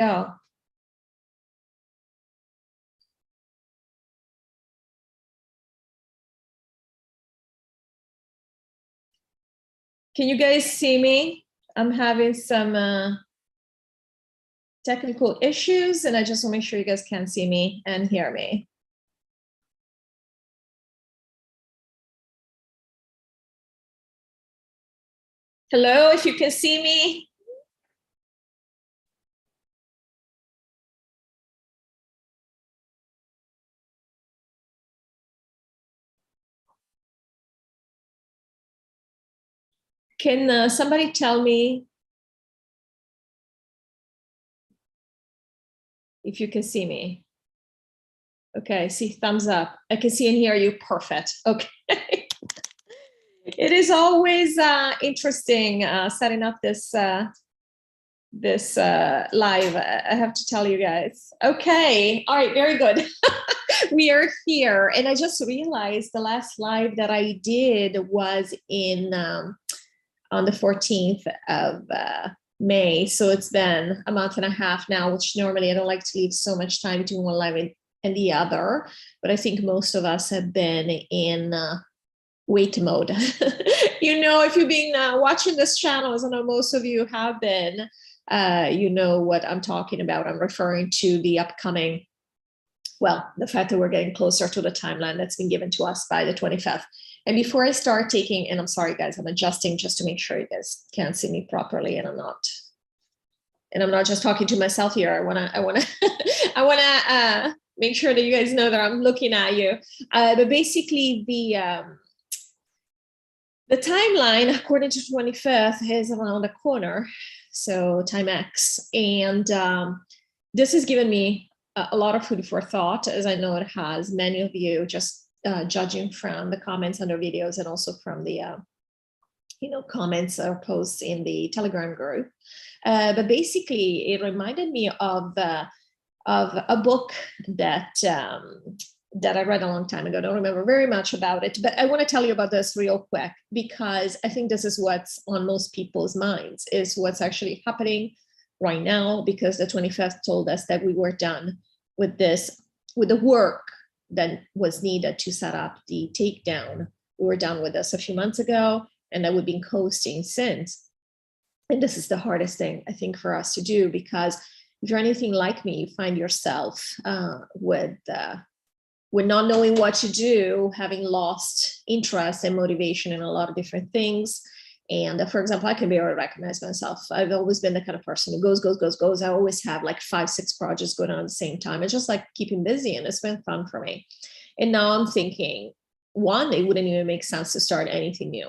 go. Can you guys see me? I'm having some technical issues, and I just want to make sure you guys can see me and hear me. Hello, if you can see me. Can somebody tell me if you can see me? Okay, see thumbs up. I can see and hear you. Perfect. Okay. It is always interesting setting up this this live. I have to tell you guys. Okay. All right. Very good. We are here, and I just realized the last live that I did was in on the 14th of May. So it's been a month and a half now, which normally I don't like to leave so much time between one live and the other. But I think most of us have been in wait mode. You know, if you've been watching this channel, as I know most of you have been, you know what I'm talking about. I'm referring to the upcoming, well, the fact that we're getting closer to the timeline that's been given to us by the 25th. And before I start taking, and I'm sorry guys, I'm adjusting just to make sure you guys can see me properly, and I'm not just talking to myself here. I wanna make sure that you guys know that I'm looking at you. But basically the timeline, according to 25th, is around the corner. So time X, and this has given me a lot of food for thought, as I know it has many of you, just judging from the comments under videos and also from the comments or posts in the Telegram group. But basically, it reminded me of a book that I read a long time ago. I don't remember very much about it, but I want to tell you about this real quick, because I think this is what's on most people's minds, is what's actually happening right now, because the 25th told us that we were done with this, with the work that was needed to set up the takedown. We were done with this a few months ago, and that we've been coasting since. And this is the hardest thing, I think, for us to do, because if you're anything like me, you find yourself with not knowing what to do, having lost interest and motivation in a lot of different things. And for example, I can barely recognize myself. I've always been the kind of person who goes. I always have like 5-6 projects going on at the same time. It's just like keeping busy, and it's been fun for me. And now I'm thinking, one, it wouldn't even make sense to start anything new.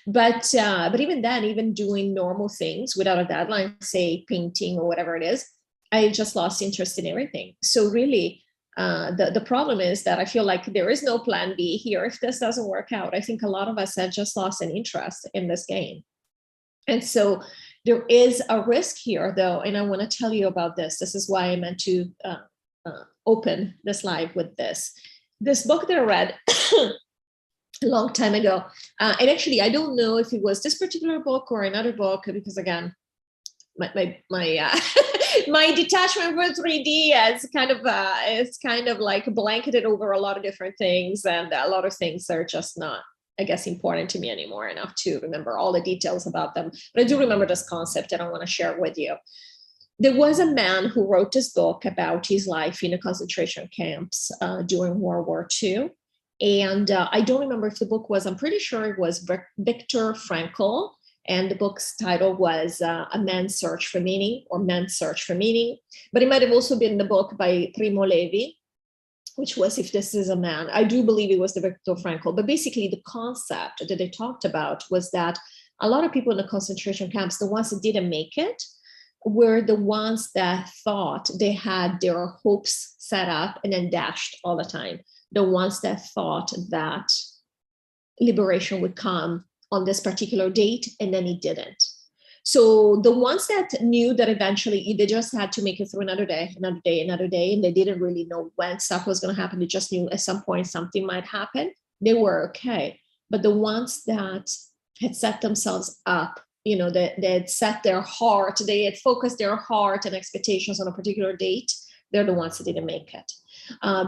But even then, even doing normal things without a deadline, say painting or whatever it is, I just lost interest in everything. So really, the problem is that I feel like there is no plan B here if this doesn't work out. I think a lot of us have just lost an interest in this game. And so there is a risk here, though, and I want to tell you about this. This is why I meant to open this live with this. This book that I read a long time ago, and actually I don't know if it was this particular book or another book, because again, my my detachment from 3D is kind of like blanketed over a lot of different things, and a lot of things are just not, I guess, important to me anymore enough to remember all the details about them. But I do remember this concept, and I want to share it with you. There was a man who wrote this book about his life in the concentration camps during World War II. And I don't remember if the book was, I'm pretty sure it was Viktor Frankl. And the book's title was A Man's Search for Meaning, or Man's Search for Meaning. But it might have also been the book by Primo Levi, which was If This Is a Man. I do believe it was the Viktor Frankl. But basically the concept that they talked about was that a lot of people in the concentration camps, the ones that didn't make it, were the ones that thought they had their hopes set up and then dashed all the time. The ones that thought that liberation would come on this particular date, and then it didn't. So the ones that knew that eventually they just had to make it through another day, and they didn't really know when stuff was going to happen. They just knew at some point something might happen. They were okay. But the ones that had set themselves up they had set their heart, they had focused their heart and expectations on a particular date, they're the ones that didn't make it.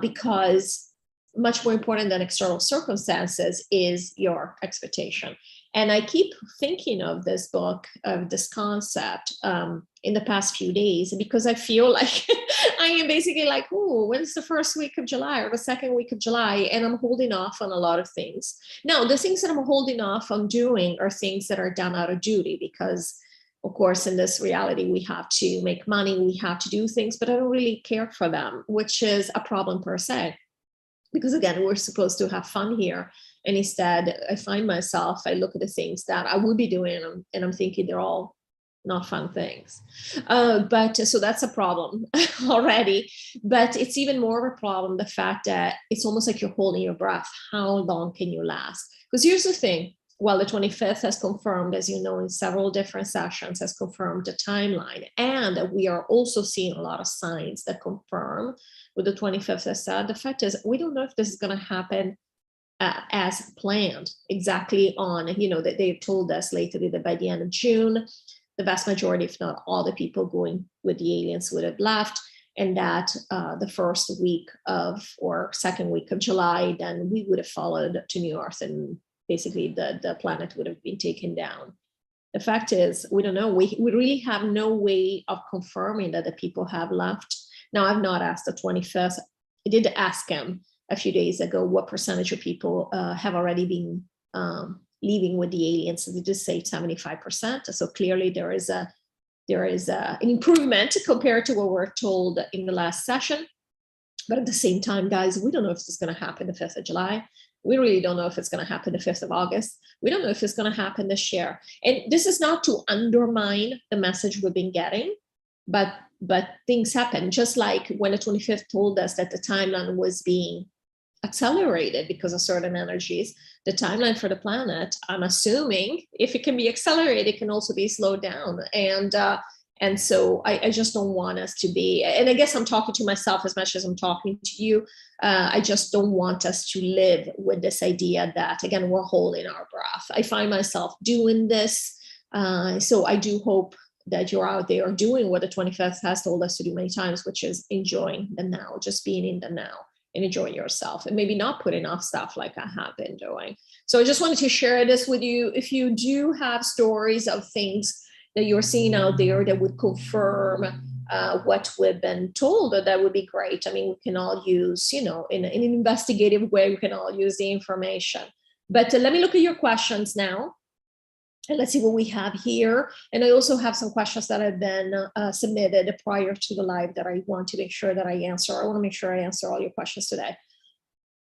Because much more important than external circumstances is your expectation. And I keep thinking of this book, of this concept in the past few days, because I feel like I am basically like, oh, when's the first week of July or the second week of July? And I'm holding off on a lot of things. Now, the things that I'm holding off on doing are things that are done out of duty, because of course, in this reality, we have to make money, we have to do things, but I don't really care for them, which is a problem per se. Because again, we're supposed to have fun here. And instead, I find myself, I look at the things that I would be doing and I'm thinking they're all not fun things. But so that's a problem already. But it's even more of a problem, the fact that it's almost like you're holding your breath. How long can you last? Because here's the thing. Well, the 25th has confirmed, as you know, in several different sessions, has confirmed the timeline. And we are also seeing a lot of signs that confirm with the 25th as said. The fact is, we don't know if this is going to happen as planned, exactly on, that they've told us lately that by the end of June, the vast majority, if not all the people going with the aliens would have left. And that the first week of, or second week of July, then we would have followed to New Earth and basically the planet would have been taken down. The fact is, we don't know. We really have no way of confirming that the people have left. Now, I've not asked the 25th. I did ask him a few days ago what percentage of people have already been leaving with the aliens. And they just say 75%. So clearly there is an improvement compared to what we're told in the last session. But at the same time, guys, we don't know if this is going to happen the 5th of July. We really don't know if it's going to happen the 5th of August. We don't know if it's going to happen this year. And this is not to undermine the message we've been getting, but things happen. Just like when the 25th told us that the timeline was being accelerated because of certain energies, the timeline for the planet, I'm assuming, if it can be accelerated, it can also be slowed down. And so I just don't want us to be, and I guess I'm talking to myself as much as I'm talking to you. I just don't want us to live with this idea that, again, we're holding our breath. I find myself doing this. So I do hope that you're out there doing what the 25th has told us to do many times, which is enjoying the now, just being in the now and enjoying yourself and maybe not putting off stuff like I have been doing. So I just wanted to share this with you. If you do have stories of things that you're seeing out there that would confirm what we've been told, that would be great. I mean, we can all use, in an investigative way, we can all use the information. But let me look at your questions now. And let's see what we have here. And I also have some questions that have been submitted prior to the live that I want to make sure that I answer. I want to make sure I answer all your questions today.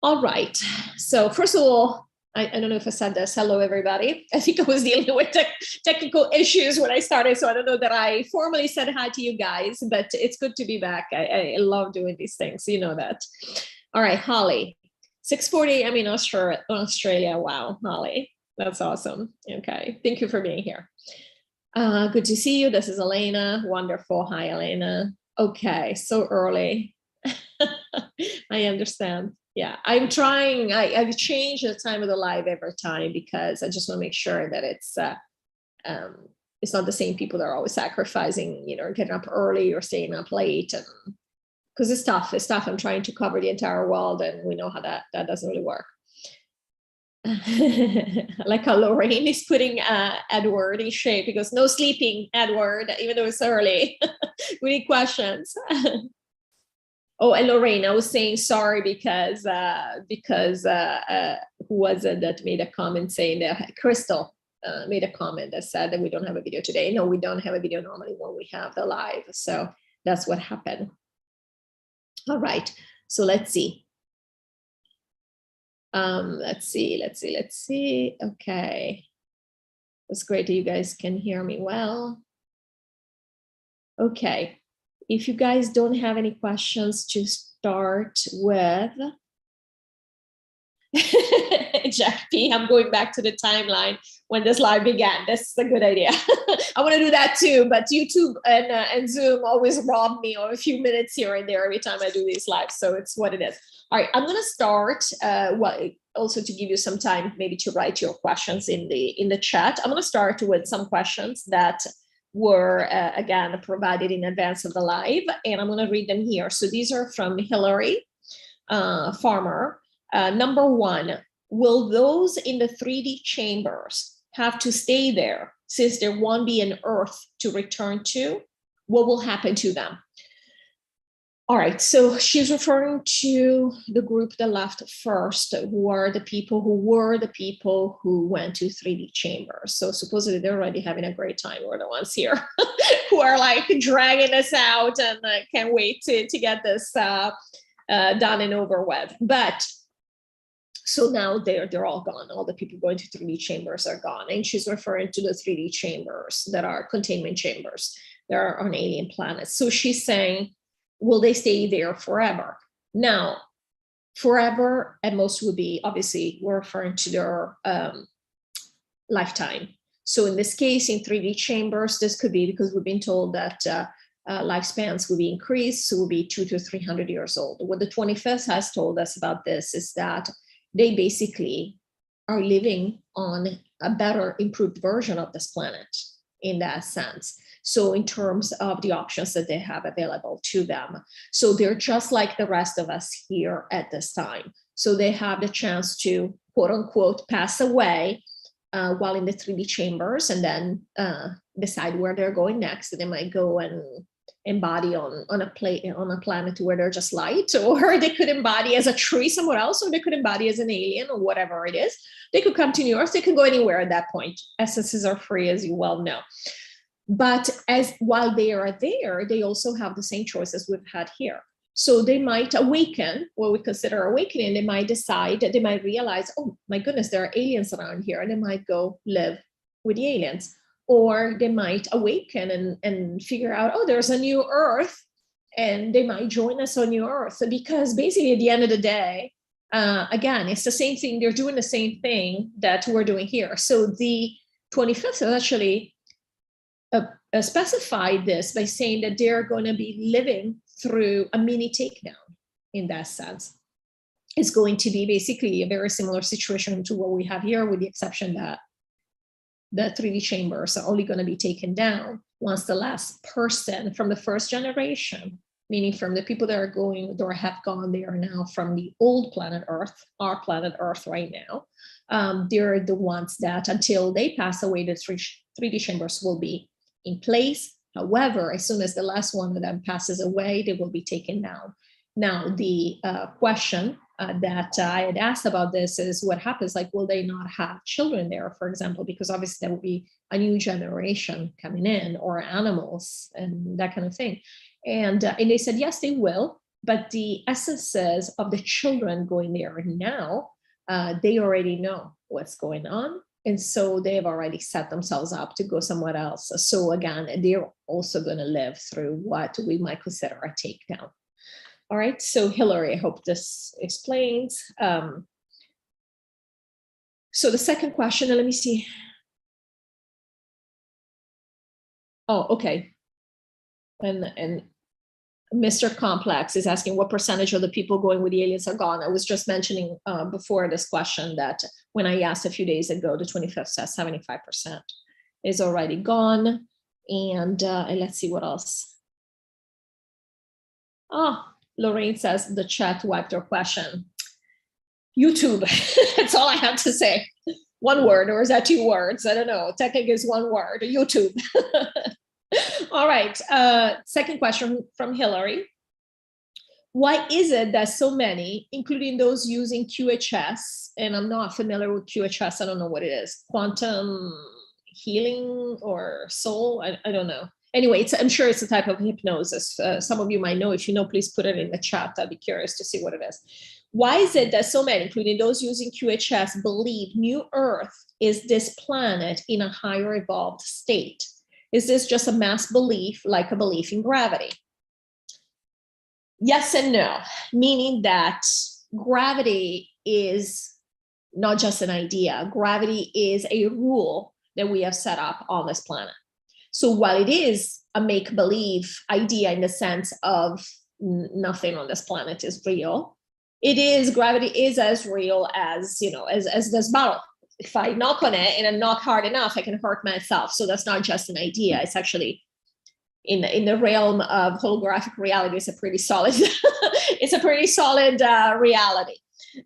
All right. So first of all, I don't know if I said this. Hello, everybody. I think I was dealing with technical issues when I started, so I don't know that I formally said hi to you guys, but it's good to be back. I love doing these things. You know that. All right, Holly. 6:40 a.m. in Australia. Wow, Holly. That's awesome. Okay. Thank you for being here. Good to see you. This is Elena. Wonderful. Hi, Elena. Okay. So early. I understand. Yeah, I'm trying. I've changed the time of the live every time because I just want to make sure that it's not the same people that are always sacrificing, getting up early or staying up late, and because it's tough. It's tough. I'm trying to cover the entire world, and we know how that doesn't really work. Like how Lorraine is putting Edward in shape. He goes, no sleeping, Edward, even though it's early. We need questions. Oh, and Lorraine, I was saying sorry because who was it that made a comment saying that Crystal made a comment that said that we don't have a video today. No, we don't have a video normally when we have the live. So that's what happened. All right. So let's see. Let's see. Okay. It's great that you guys can hear me well. Okay. If you guys don't have any questions to start with, Jack P, I'm going back to the timeline when this live began. That's a good idea. I want to do that too, but YouTube and Zoom always rob me of a few minutes here and there every time I do these lives. So it's what it is. All right, I'm going to start. also to give you some time maybe to write your questions in the chat. I'm going to start with some questions that were, again, provided in advance of the live, and I'm going to read them here. So these are from Hillary Farmer. Number one, will those in the 3D chambers have to stay there since there won't be an Earth to return to? What will happen to them? All right, so she's referring to the group that left first, who were the people who went to 3D chambers. So supposedly they're already having a great time. We're the ones here who are like dragging us out and can't wait to get this done and over with. But so now they're all gone. All the people going to 3D chambers are gone. And she's referring to the 3D chambers that are containment chambers. They are on alien planets. So she's saying, will they stay there forever? Now, forever at most would be, obviously, we're referring to their lifetime. So in this case, in 3D chambers, this could be because we've been told that lifespans will be increased, so will be 200 to 300 years old. What the 25th has told us about this is that they basically are living on a better, improved version of this planet in that sense. So in terms of the options that they have available to them. So they're just like the rest of us here at this time. So they have the chance to, quote unquote, pass away while in the 3D chambers and then decide where they're going next. They might go and embody on a planet where they're just light, or they could embody as a tree somewhere else, or they could embody as an alien or whatever it is. They could come to New Earth, they can go anywhere at that point. Essences are free, as you well know. But while they are there, they also have the same choices we've had here. So they might awaken, what we consider awakening. They might decide, they might realize, oh my goodness, there are aliens around here, and they might go live with the aliens. Or they might awaken and figure out, oh, there's a new Earth, and they might join us on New Earth. Because basically at the end of the day, again, it's the same thing. They're doing the same thing that we're doing here. So the 25th is actually specified this by saying that they're going to be living through a mini takedown in that sense. It's going to be basically a very similar situation to what we have here, with the exception that the 3D chambers are only going to be taken down once the last person from the first generation, meaning from the people that are going or have gone there now from the old planet Earth, our planet Earth right now, they're the ones that until they pass away, the 3D chambers will be in place. However, as soon as the last one of them passes away, they will be taken down. Now, the question that I had asked about this is what happens, like, will they not have children there, for example, because obviously there will be a new generation coming in, or animals and that kind of thing. And they said, yes, they will, but the essences of the children going there now, they already know what's going on. And so they've already set themselves up to go somewhere else. So again, they're also going to live through what we might consider a takedown. All right, so Hillary, I hope this explains. So the second question, let me see. Oh, okay. And Mr. Complex is asking what percentage of the people going with the aliens are gone. I was just mentioning before this question that when I asked a few days ago, the 25th says 75% is already gone. And let's see what else. Oh, Lorraine says the chat wiped her question. YouTube, that's all I have to say. One word, or is that two words? I don't know. Technically is one word, YouTube. All right, second question from Hillary. Why is it that so many, including those using QHS, and I'm not familiar with QHS, I don't know what it is, quantum healing or soul, I don't know. Anyway, I'm sure it's a type of hypnosis. Some of you might know. If you know, please put it in the chat. I'd be curious to see what it is. Why is it that so many, including those using QHS, believe New Earth is this planet in a higher evolved state? Is this just a mass belief, like a belief in gravity? Yes and no, meaning that gravity is not just an idea. Gravity is a rule that we have set up on this planet. So while it is a make-believe idea in the sense of nothing on this planet is real, gravity is as real as, as this bottle. If I knock on it and I knock hard enough, I can hurt myself. So that's not just an idea. It's actually in the realm of holographic reality. It's a pretty solid, reality.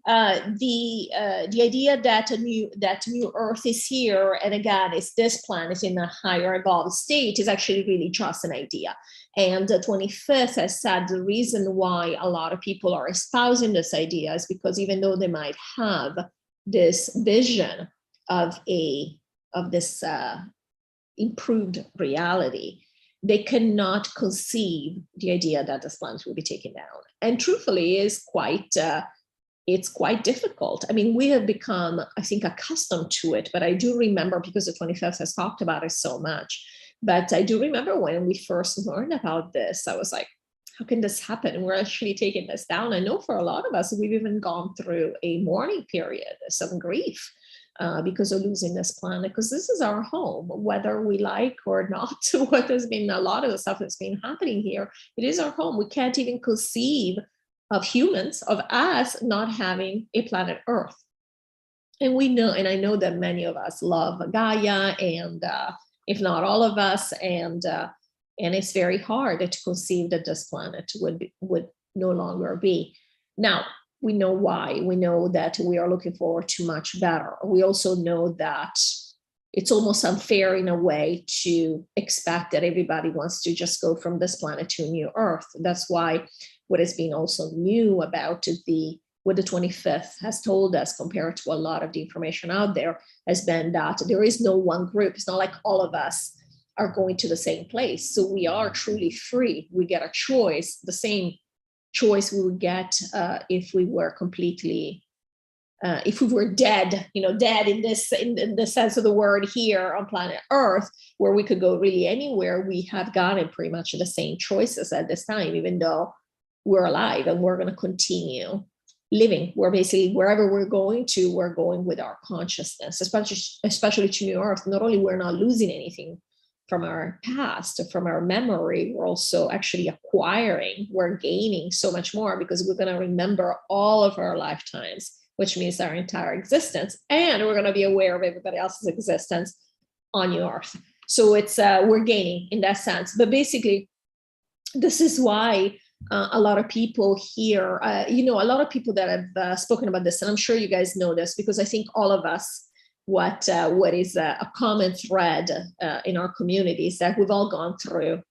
The idea that a new Earth is here, and again, it's this planet in a higher evolved state, is actually really just an idea. And the 25th has said the reason why a lot of people are espousing this idea is because even though they might have this vision of this improved reality, they cannot conceive the idea that this planet will be taken down. And truthfully, it's quite difficult. I mean, we have become, I think, accustomed to it, but I do remember, because the 25th has talked about it so much, but I do remember when we first learned about this, I was like, how can this happen? We're actually taking this down. I know for a lot of us, we've even gone through a mourning period, some grief, because of losing this planet, because this is our home, whether we like or not. What has been a lot of the stuff that's been happening here, it is our home. We can't even conceive of humans, of us not having a planet Earth. And we know, and I know that many of us love Gaia, and if not all of us, and it's very hard to conceive that this planet would no longer be. Now, we know why. We know that we are looking forward to much better. We also know that it's almost unfair in a way to expect that everybody wants to just go from this planet to a new Earth. That's why what has been also new about what the 25th has told us, compared to a lot of the information out there, has been that there is no one group. It's not like all of us are going to the same place. So we are truly free. We get a choice, the same choice we would get if we were completely, if we were dead, dead in the sense of the word here on planet Earth, where we could go really anywhere. We have gotten pretty much the same choices at this time, even though we're alive and we're going to continue living. We're basically, wherever we're going with our consciousness, especially to New Earth. Not only we're not losing anything from our past, from our memory, we're also actually acquiring, we're gaining so much more, because we're going to remember all of our lifetimes, which means our entire existence, and we're going to be aware of everybody else's existence on New Earth. So it's we're gaining in that sense. But basically, this is why a lot of people here, a lot of people that have spoken about this, and I'm sure you guys know this, because I think all of us, what is a common thread in our communities, that we've all gone through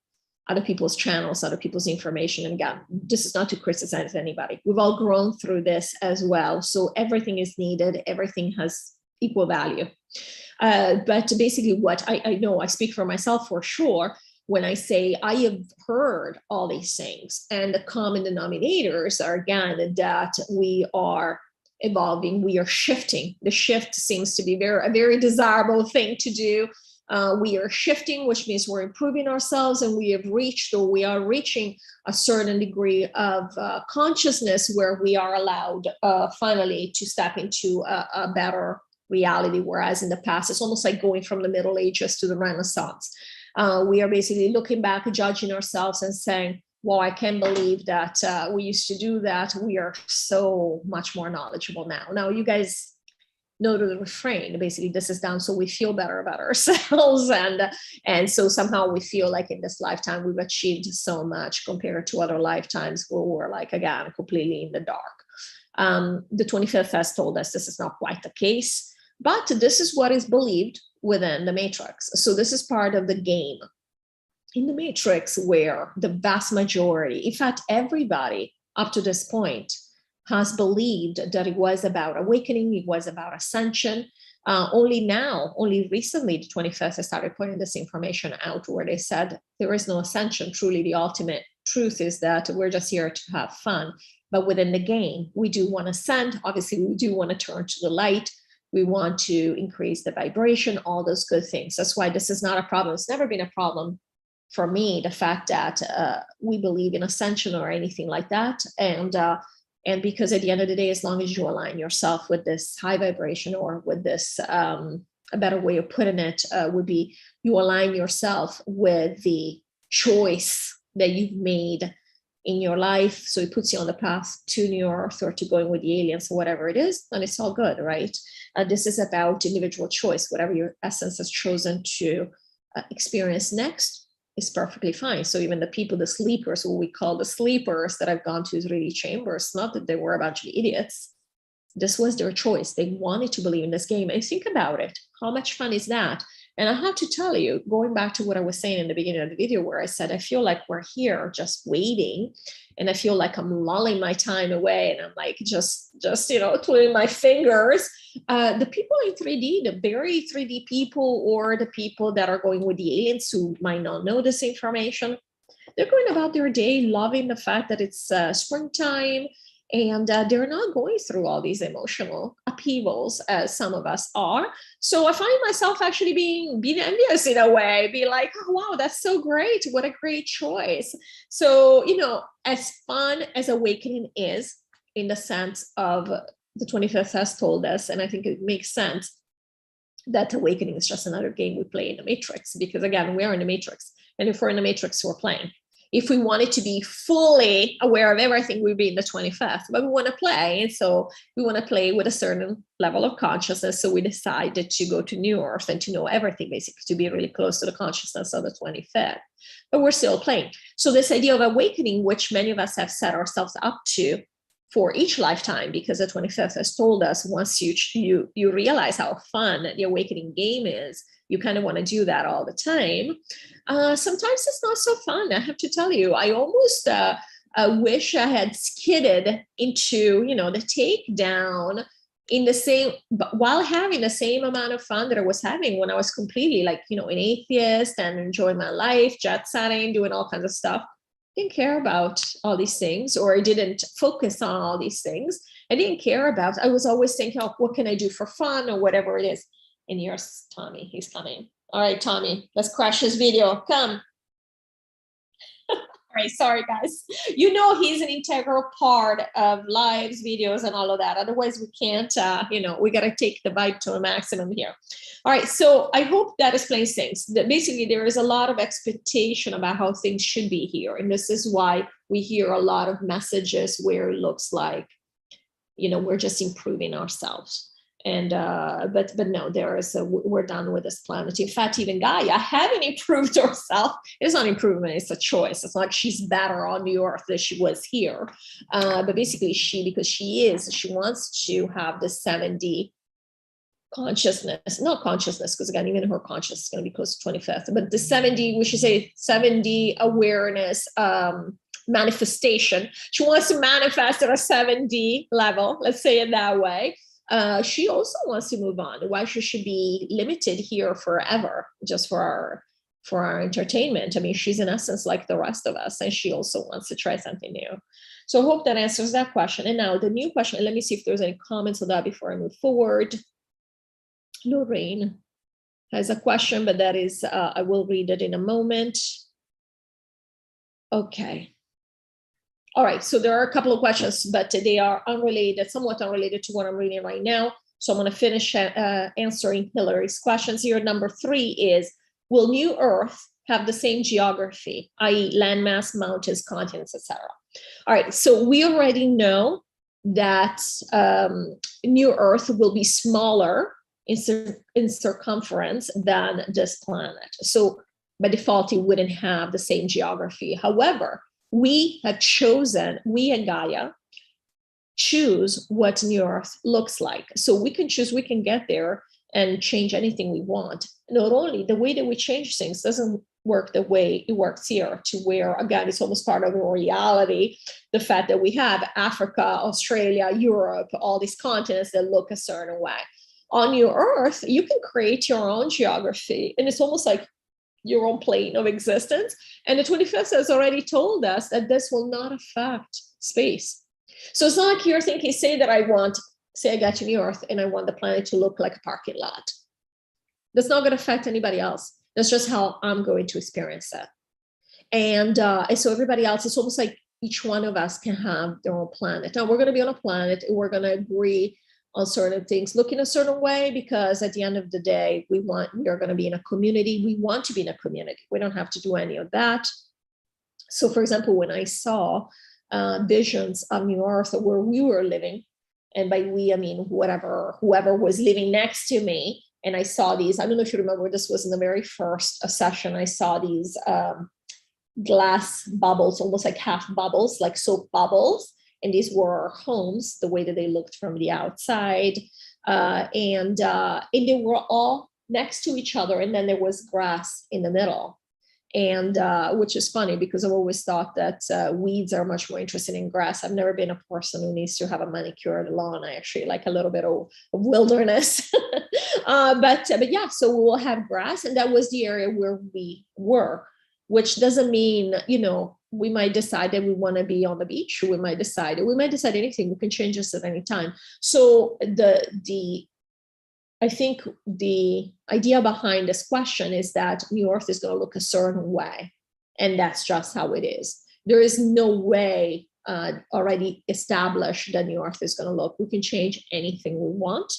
other people's channels, other people's information. And again, this is not to criticize anybody. We've all grown through this as well. So everything is needed. Everything has equal value. But basically what I know, I speak for myself for sure, when I say I have heard all these things, and the common denominators are, again, that we are evolving, we are shifting. The shift seems to be a very desirable thing to do. We are shifting, which means we're improving ourselves, and we are reaching a certain degree of consciousness where we are allowed finally to step into a better reality. Whereas in the past, it's almost like going from the Middle Ages to the Renaissance. We are basically looking back, judging ourselves and saying, well, I can't believe that we used to do that. We are so much more knowledgeable now. Now, you guys know the refrain. Basically, this is done so we feel better about ourselves. And so somehow we feel like in this lifetime, we've achieved so much compared to other lifetimes where we're like, again, completely in the dark. The 25th has told us this is not quite the case, but this is what is believed within the matrix. So this is part of the game in the matrix, where the vast majority, in fact, everybody up to this point has believed that it was about awakening, it was about ascension. Only recently, the 25th, I started putting this information out, where they said there is no ascension. Truly, the ultimate truth is that we're just here to have fun. But within the game, we do want to ascend. Obviously, we do want to turn to the light. We want to increase the vibration, all those good things. That's why this is not a problem. It's never been a problem for me, the fact that we believe in ascension or anything like that. And because at the end of the day, as long as you align yourself with this high vibration, or with this, a better way of putting it would be, you align yourself with the choice that you've made in your life, so it puts you on the path to New Earth or to going with the aliens or whatever it is, then it's all good, right? This is about individual choice. Whatever your essence has chosen to experience next is perfectly fine. So even the people, the sleepers, what we call the sleepers that I've gone to Israeli chambers, not that they were a bunch of idiots. This was their choice. They wanted to believe in this game. And think about it. How much fun is that? And I have to tell you, going back to what I was saying in the beginning of the video, where I said, I feel like we're here just waiting. And I feel like I'm lulling my time away. And I'm like, just twiddling my fingers. The people in 3D, the very 3D people, or the people that are going with the aliens who might not know this information, they're going about their day loving the fact that it's springtime. And they're not going through all these emotional upheavals as some of us are. So I find myself actually being envious in a way, be like, oh, wow, that's so great. What a great choice. So, as fun as awakening is, in the sense of the 25th has told us, and I think it makes sense, that awakening is just another game we play in the Matrix, because again, we are in the Matrix. And if we're in the Matrix, we're playing. If we wanted to be fully aware of everything, we'd be in the 25th, but we want to play. And so we want to play with a certain level of consciousness. So we decided to go to New Earth and to know everything, basically, to be really close to the consciousness of the 25th. But we're still playing. So this idea of awakening, which many of us have set ourselves up to for each lifetime, because the 25th has told us, once you realize how fun the awakening game is, you kind of want to do that all the time. Sometimes it's not so fun. I have to tell you, I almost wish I had skidded into, the takedown in the same, while having the same amount of fun that I was having when I was completely an atheist and enjoying my life, jet setting, doing all kinds of stuff. Didn't care about all these things, or I didn't focus on all these things. I didn't care about, I was always thinking, oh, what can I do for fun or whatever it is. And here's Tommy, he's coming. All right, Tommy, let's crash this video, come. All right, sorry guys. He's an integral part of lives, videos, and all of that. Otherwise we can't, we gotta take the vibe to a maximum here. All right, so I hope that explains things. That basically there is a lot of expectation about how things should be here. And this is why we hear a lot of messages where it looks like, we're just improving ourselves. And but no, we're done with this planet. In fact, even Gaia haven't improved herself. It's not improvement, it's a choice. It's not like she's better on the Earth than she was here. But basically because she wants to have the 7D consciousness, not consciousness, because again, even her consciousness is going to be close to 25th, but the 7D, we should say 7D awareness manifestation. She wants to manifest at a 7D level, let's say it that way. She also wants to move on. Why should she be limited here forever, just for our entertainment? I mean, she's in essence like the rest of us, and she also wants to try something new. So I hope that answers that question. And now the new question, let me see if there's any comments on that before I move forward. Lorraine has a question, but that is, I will read it in a moment. Okay. All right, so there are a couple of questions, but they are unrelated, somewhat unrelated to what I'm reading right now. So I'm going to finish answering Hillary's questions here. Number 3 is, will New Earth have the same geography, i.e. landmass, mountains, continents, etc.? All right, so we already know that New Earth will be smaller in circumference than this planet. So by default, it wouldn't have the same geography. However, we and Gaia choose what New Earth looks like. So we can choose, we can get there and change anything we want. Not only the way that we change things doesn't work the way it works here, to where, again, it's almost part of our reality. The fact that we have Africa, Australia, Europe, all these continents that look a certain way. On New Earth, you can create your own geography, and it's almost like your own plane of existence. And the 25th has already told us that this will not affect space. So it's not like you're thinking, say I got to New Earth and I want the planet to look like a parking lot. That's not going to affect anybody else. That's just how I'm going to experience that. And so everybody else, it's almost like each one of us can have their own planet. Now we're going to be on a planet, and we're going to agree on certain things, look in a certain way, because at the end of the day, we are going to be in a community. We want to be in a community. We don't have to do any of that. So for example, when I saw visions of New Earth where we were living, and by we, I mean whoever was living next to me, and I saw these, I don't know if you remember, this was in the very first session, I saw these glass bubbles, almost like half bubbles, like soap bubbles. And these were homes, the way that they looked from the outside. And they were all next to each other. And then there was grass in the middle. And which is funny because I've always thought that weeds are much more interested in grass. I've never been a person who needs to have a manicured lawn. I actually like a little bit of wilderness. But yeah, so we will have grass, and that was the area where we were, which doesn't mean, you know, we might decide that we want to be on the beach. We might decide anything. We can change this at any time. So I think the idea behind this question is that New Earth is going to look a certain way, and that's just how it is. There is no way already established that New Earth is going to look. We can change anything we want.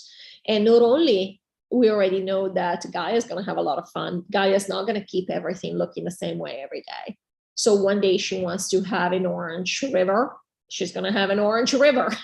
And not only, we already know that Gaia is going to have a lot of fun. Gaia is not going to keep everything looking the same way every day. So one day she wants to have an orange river. She's going to have an orange river.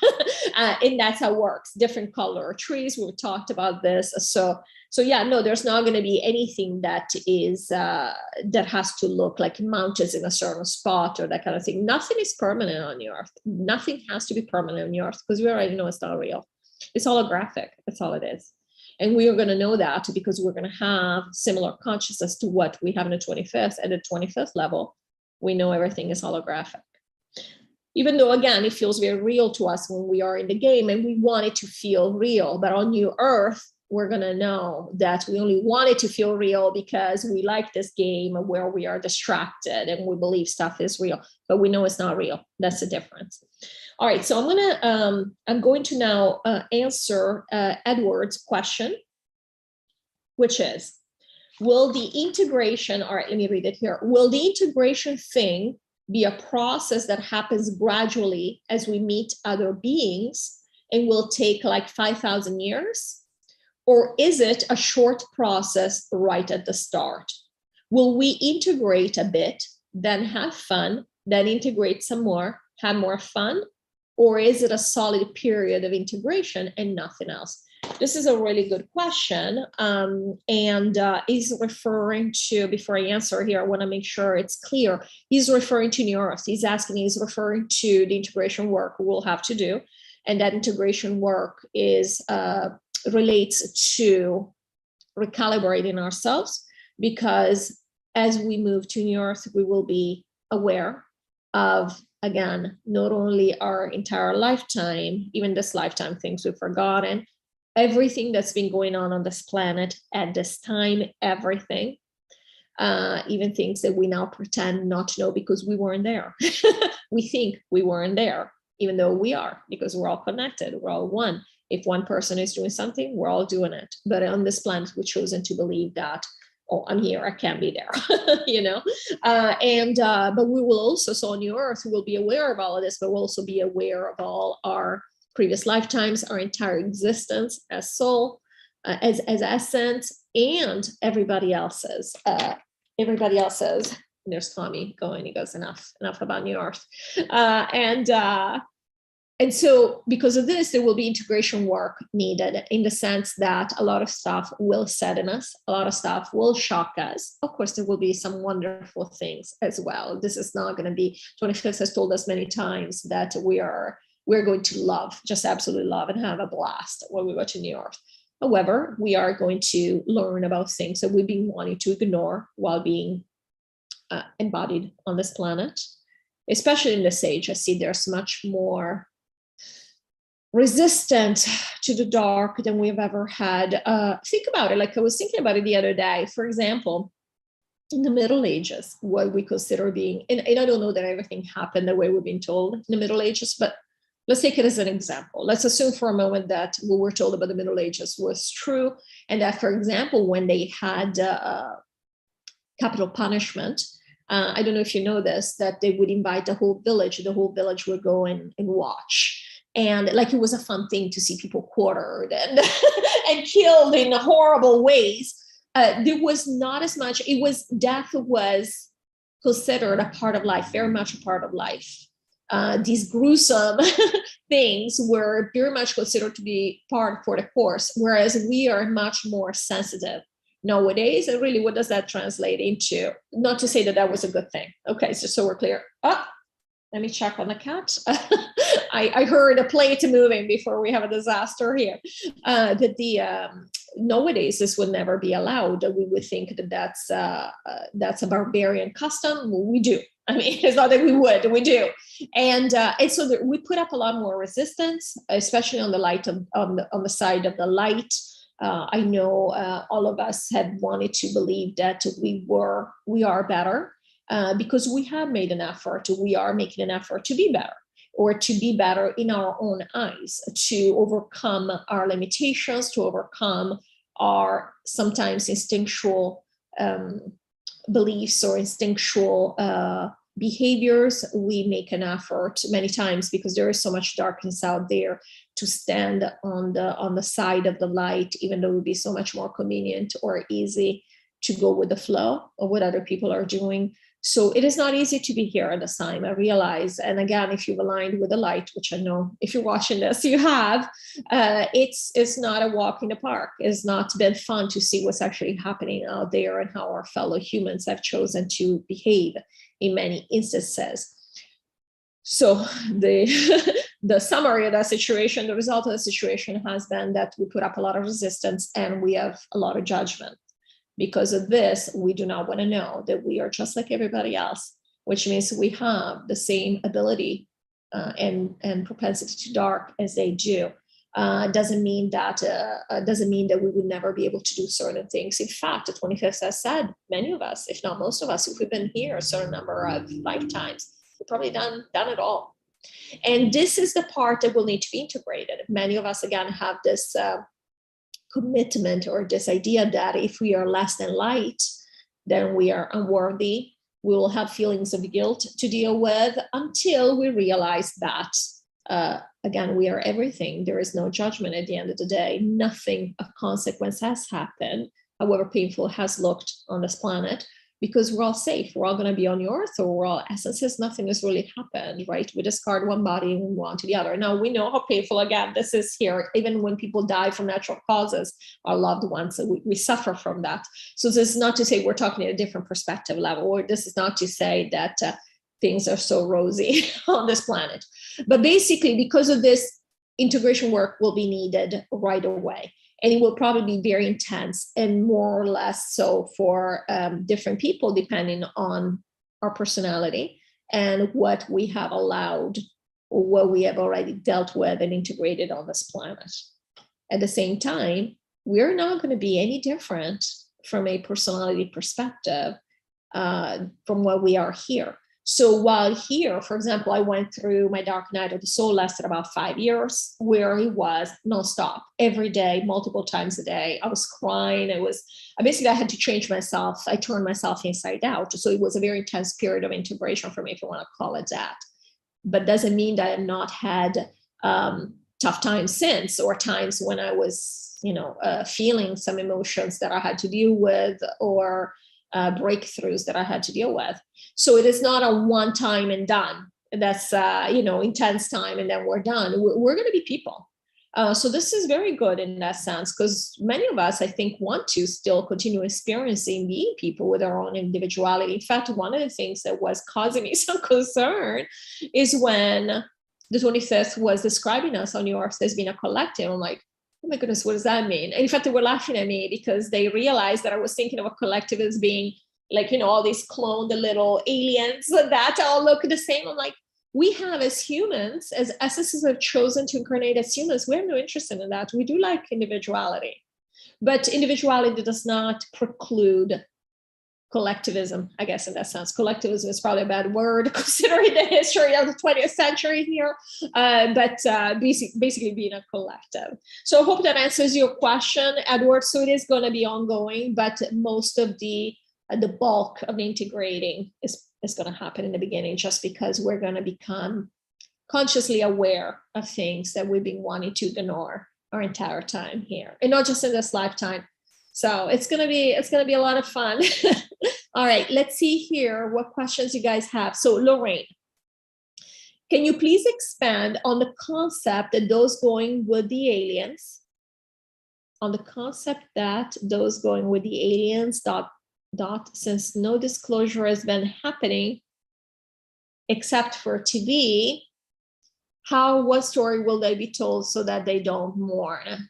And that's how it works. Different color trees. We've talked about this. So yeah, no, there's not going to be anything that is that has to look like mountains in a certain spot or that kind of thing. Nothing is permanent on the Earth. Nothing has to be permanent on the Earth because we already know it's not real. It's holographic. That's all it is. And we are going to know that because we're going to have similar consciousness to what we have in the 25th. At the 25th level, we know everything is holographic. Even though, again, it feels very real to us when we are in the game and we want it to feel real. But on New Earth, we're going to know that we only want it to feel real because we like this game where we are distracted and we believe stuff is real, but we know it's not real. That's the difference. All right, so I'm going to now answer Edward's question, which is, will the integration, all right, let me read it here. Will the integration thing be a process that happens gradually as we meet other beings and will take like 5,000 years? Or is it a short process right at the start? Will we integrate a bit, then have fun, then integrate some more, have more fun? Or is it a solid period of integration and nothing else? This is a really good question. And he's referring to, before I answer here, I want to make sure it's clear. He's referring to New Earth. He's referring to the integration work we'll have to do. And that integration work relates to recalibrating ourselves, because as we move to New Earth, we will be aware of, again, not only our entire lifetime, even this lifetime, things we've forgotten, everything that's been going on this planet at this time, everything, even things that we now pretend not to know because we weren't there. We think we weren't there, even though we are, because we're all connected, we're all one. If one person is doing something, we're all doing it. But on this planet, we've chosen to believe that, oh, I'm here, I can't be there, you know? But we will also, so on New Earth, we'll be aware of all of this, but we'll also be aware of all our previous lifetimes, our entire existence as soul, as essence, and everybody else's. There's Tommy going, he goes, enough about New Earth. And so because of this, there will be integration work needed, in the sense that a lot of stuff will sadden us, a lot of stuff will shock us. Of course, there will be some wonderful things as well. This is not going to be, 25th has told us many times that we're going to love, just absolutely love, and have a blast when we go to New Earth. However, we are going to learn about things that we've been wanting to ignore while being embodied on this planet. Especially in this age, I see there's much more resistant to the dark than we've ever had. Think about it, like I was thinking about it the other day. For example, in the Middle Ages, what we consider being, and I don't know that everything happened the way we've been told in the Middle Ages, but let's take it as an example. Let's assume for a moment that what we're told about the Middle Ages was true, and that, for example, when they had capital punishment, I don't know if you know this, that they would invite the whole village would go and watch. And like, it was a fun thing to see people quartered and, and killed in horrible ways. There was not as much, death was considered a part of life, very much a part of life. These gruesome things were very much considered to be part for the course, whereas we are much more sensitive nowadays. And really, what does that translate into? Not to say that that was a good thing. Okay, so we're clear. Oh, let me check on the cat. I heard a plate moving before we have a disaster here. Nowadays, this would never be allowed. We would think that that's a barbarian custom. We do. I mean, it's not that we do. And so we put up a lot more resistance, especially on the light on the side of the light. I know all of us had wanted to believe that we are better because we have made an effort. We are making an effort to be better, or to be better in our own eyes, to overcome our limitations, to overcome our sometimes instinctual beliefs or instinctual behaviors. We make an effort many times, because there is so much darkness out there, to stand on the side of the light, even though it would be so much more convenient or easy to go with the flow of what other people are doing. So it is not easy to be here at this time, I realize. And again, if you've aligned with the light, which I know if you're watching this, you have, it's not a walk in the park. It's not been fun to see what's actually happening out there and how our fellow humans have chosen to behave in many instances. So the summary of that situation, the result of the situation has been that we put up a lot of resistance and we have a lot of judgment. Because of this, we do not want to know that we are just like everybody else, which means we have the same ability and propensity to dark as they do. Doesn't mean that we would never be able to do certain things. In fact, the 25th has said, many of us, if not most of us, if we've been here a certain number of lifetimes, we've probably done it all. And this is the part that will need to be integrated. Many of us, again, have this commitment or this idea that if we are less than light, then we are unworthy. We will have feelings of guilt to deal with until we realize that, again, we are everything. There is no judgment at the end of the day. Nothing of consequence has happened, however painful it has looked on this planet, because we're all safe. We're all going to be on the earth, or we're all essences. Nothing has really happened, right? We discard one body and we move on to the other. Now, we know how painful, again, this is here. Even when people die from natural causes, our loved ones, we suffer from that. So this is not to say we're talking at a different perspective level, or this is not to say that things are so rosy on this planet. But basically, because of this, integration work will be needed right away. And it will probably be very intense, and more or less so for different people, depending on our personality and what we have allowed, or what we have already dealt with and integrated on this planet. At the same time, we're not going to be any different from a personality perspective from what we are here. So while here, for example, I went through my dark night of the soul, lasted about 5 years, where it was nonstop, every day, multiple times a day. I was crying. I had to change myself. I turned myself inside out. So it was a very intense period of integration for me, if you want to call it that. But doesn't mean that I have not had tough times since, or times when I was, feeling some emotions that I had to deal with, or breakthroughs that I had to deal with. So it is not a one time and done. That's, intense time and then we're done. We're going to be people. So this is very good in that sense, because many of us, I think, want to still continue experiencing being people with our own individuality. In fact, one of the things that was causing me some concern is when the 25th was describing us on New York as being a collective. I'm like, oh my goodness, what does that mean? And in fact, they were laughing at me because they realized that I was thinking of a collective as being like, all these cloned little aliens that all look the same. I'm like, we have, as humans, as essences have chosen to incarnate as humans, we have no interest in that. We do like individuality, but individuality does not preclude collectivism, I guess, in that sense. Collectivism is probably a bad word considering the history of the 20th century here, but basically being a collective. So I hope that answers your question, Edward. So it is going to be ongoing, but most of the bulk of the integrating is going to happen in the beginning, just because we're going to become consciously aware of things that we've been wanting to ignore our entire time here, and not just in this lifetime. So it's gonna be a lot of fun. All right, let's see here what questions you guys have. So Lorraine, can you please expand on the concept that those going with the aliens, since no disclosure has been happening except for TV, what story will they be told so that they don't mourn?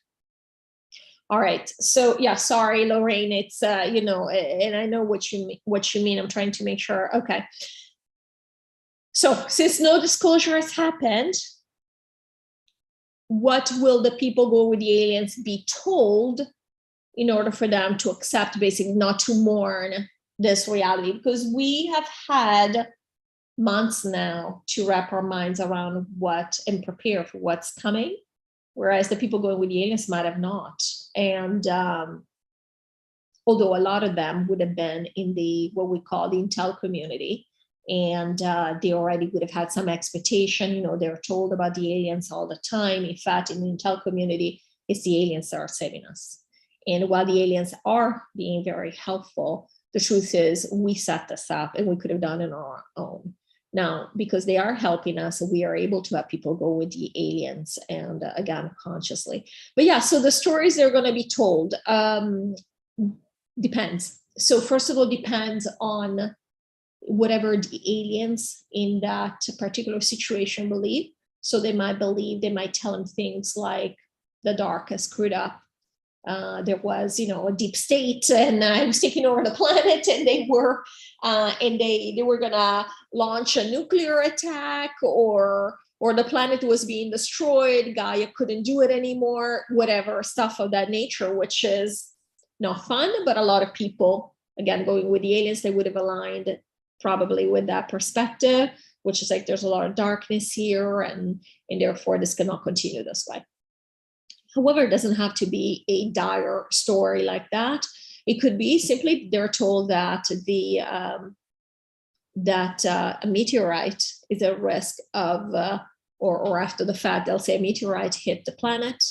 All right, so yeah, sorry, Lorraine, it's, you know, and I know what you mean. I'm trying to make sure, okay. So since no disclosure has happened, what will the people go with the aliens be told in order for them to accept, basically not to mourn this reality? Because we have had months now to wrap our minds around what and prepare for what's coming, whereas the people going with the aliens might have not. And although a lot of them would have been in the what we call the intel community, and they already would have had some expectation, you know, they're told about the aliens all the time. In fact, in the intel community, it's the aliens that are saving us. And while the aliens are being very helpful, the truth is we set this up and we could have done it on our own. Now, because they are helping us, we are able to have people go with the aliens, and again, consciously. But yeah, so the stories they're going to be told depends. So first of all, depends on whatever the aliens in that particular situation believe. So they might tell them things like the dark has screwed up. There was, you know, a deep state, and I was taking over the planet, and they were gonna launch a nuclear attack, or the planet was being destroyed. Gaia couldn't do it anymore. Whatever, stuff of that nature, which is not fun. But a lot of people, again, going with the aliens, they would have aligned probably with that perspective, which is like there's a lot of darkness here, and therefore this cannot continue this way. However, it doesn't have to be a dire story like that. It could be simply they're told that a meteorite is at risk of, or after the fact, they'll say a meteorite hit the planet,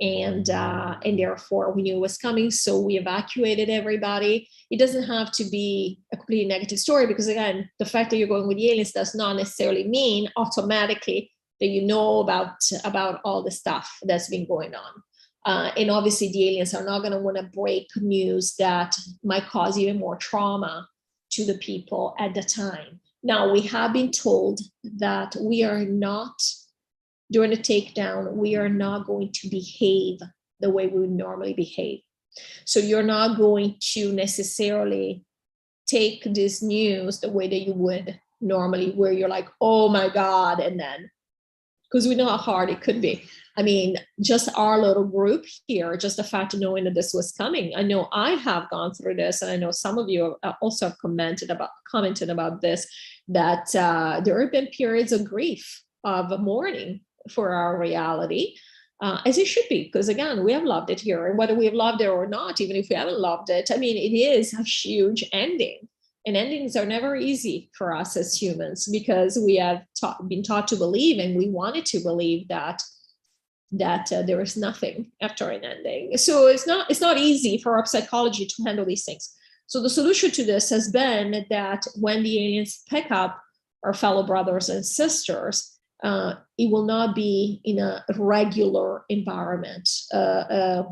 and therefore we knew it was coming, so we evacuated everybody. It doesn't have to be a completely negative story, because again, the fact that you're going with the aliens does not necessarily mean automatically that you know about all the stuff that's been going on. And obviously the aliens are not going to want to break news that might cause even more trauma to the people at the time. Now, we have been told that we are not, during the takedown, we are not going to behave the way we would normally behave. So you're not going to necessarily take this news the way that you would normally, where you're like, oh my God, and then, because we know how hard it could be. I mean, just our little group here, just the fact of knowing that this was coming. I know I have gone through this, and I know some of you also have commented about this, that there have been periods of grief, of mourning for our reality, as it should be, because again, we have loved it here, and whether we have loved it or not, even if we haven't loved it, I mean, it is a huge ending. And endings are never easy for us as humans, because we have been taught to believe, and we wanted to believe that there is nothing after an ending. So it's not easy for our psychology to handle these things. So the solution to this has been that when the aliens pick up our fellow brothers and sisters, it will not be in a regular environment. The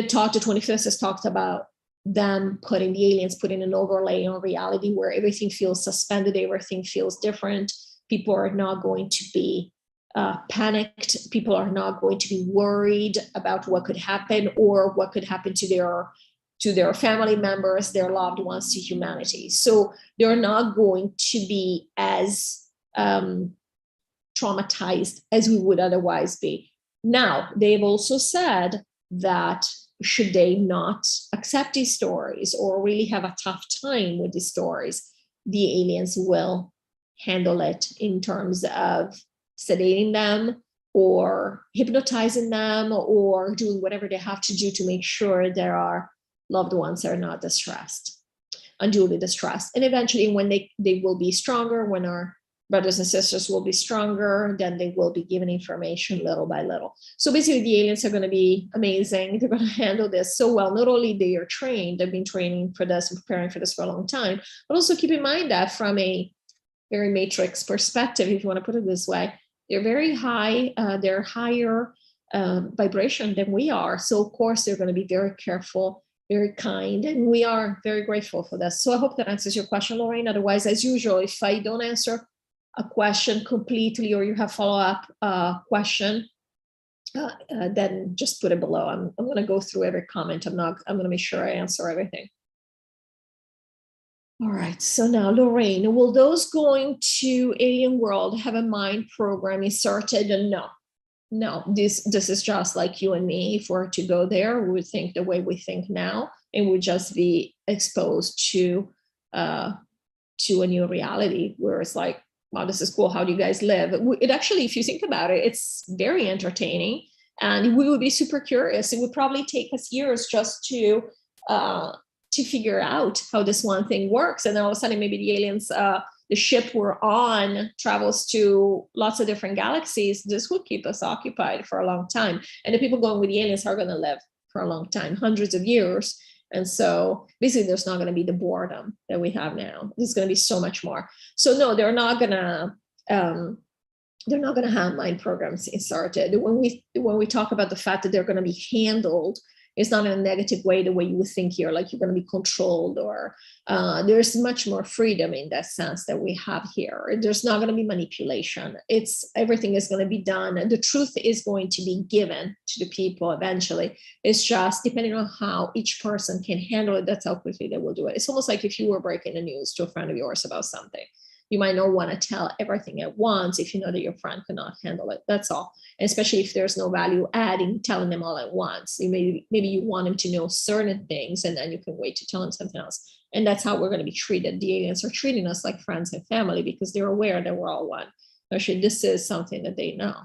talk to 25th has talked about them putting an overlay on reality where everything feels suspended, everything feels different. People are not going to be panicked. People are not going to be worried about what could happen, or what could happen to their family members, their loved ones, to humanity. So they're not going to be as traumatized as we would otherwise be. Now, they've also said that should they not accept these stories or really have a tough time with these stories, the aliens will handle it in terms of sedating them or hypnotizing them or doing whatever they have to do to make sure their loved ones are not distressed, unduly distressed. And eventually when they will be stronger, when our brothers and sisters will be stronger, then they will be given information little by little. So basically the aliens are going to be amazing. They're going to handle this so well. Not only they are trained, they've been training for this and preparing for this for a long time, but also keep in mind that from a very matrix perspective, if you want to put it this way, they're very high, they're higher vibration than we are. So of course they're going to be very careful, very kind, and we are very grateful for this. So I hope that answers your question, Lorraine. Otherwise, as usual, if I don't answer a question completely or you have follow-up question, then just put it below. I'm going to go through every comment. I'm going to make sure I answer everything. All right, so now Lorraine, will those going to alien world have a mind program inserted? No, this is just like you and me. If we're to go there, we would think the way we think now, and would just be exposed to a new reality where it's like, wow, this is cool. How do you guys live? It actually, if you think about it, it's very entertaining, and we would be super curious. It would probably take us years just to figure out how this one thing works. And then all of a sudden, maybe the aliens, the ship we're on travels to lots of different galaxies. This will keep us occupied for a long time. And the people going with the aliens are going to live for a long time, hundreds of years. And so basically there's not going to be the boredom that we have now. There's going to be so much more. So no, they're not going to have mind programs inserted. When we talk about the fact that they're going to be handled, it's not in a negative way, the way you would think here, like you're going to be controlled, or there's much more freedom in that sense that we have here. There's not going to be manipulation. Everything is going to be done, and the truth is going to be given to the people eventually. It's just depending on how each person can handle it, that's how quickly they will do it. It's almost like if you were breaking the news to a friend of yours about something. You might not want to tell everything at once if you know that your friend cannot handle it. That's all. And especially if there's no value adding telling them all at once. Maybe you want them to know certain things, and then you can wait to tell them something else. And that's how we're going to be treated. The aliens are treating us like friends and family because they're aware that we're all one. Actually, this is something that they know.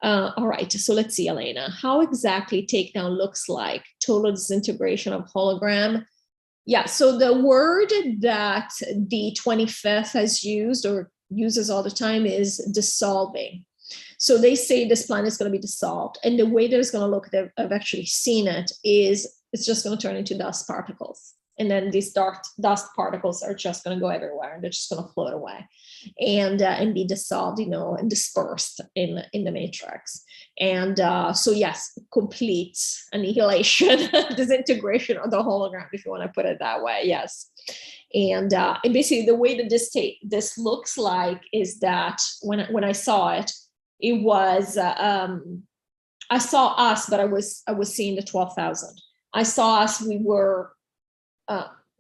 All right, so let's see, Elena. How exactly takedown looks like? Total disintegration of hologram. Yeah, so the word that the 25th has used or uses all the time is dissolving. So they say this planet is going to be dissolved. And the way that it's going to look, I've actually seen it, is it's just going to turn into dust particles. And then these dust particles are just going to go everywhere, and they're just going to float away and be dissolved, and dispersed in the matrix. And so yes, complete annihilation, disintegration of the hologram, if you want to put it that way. Yes. And basically the way that this looks like is that when I saw it, it was I saw us, but I was seeing the 12,000. I saw us. We were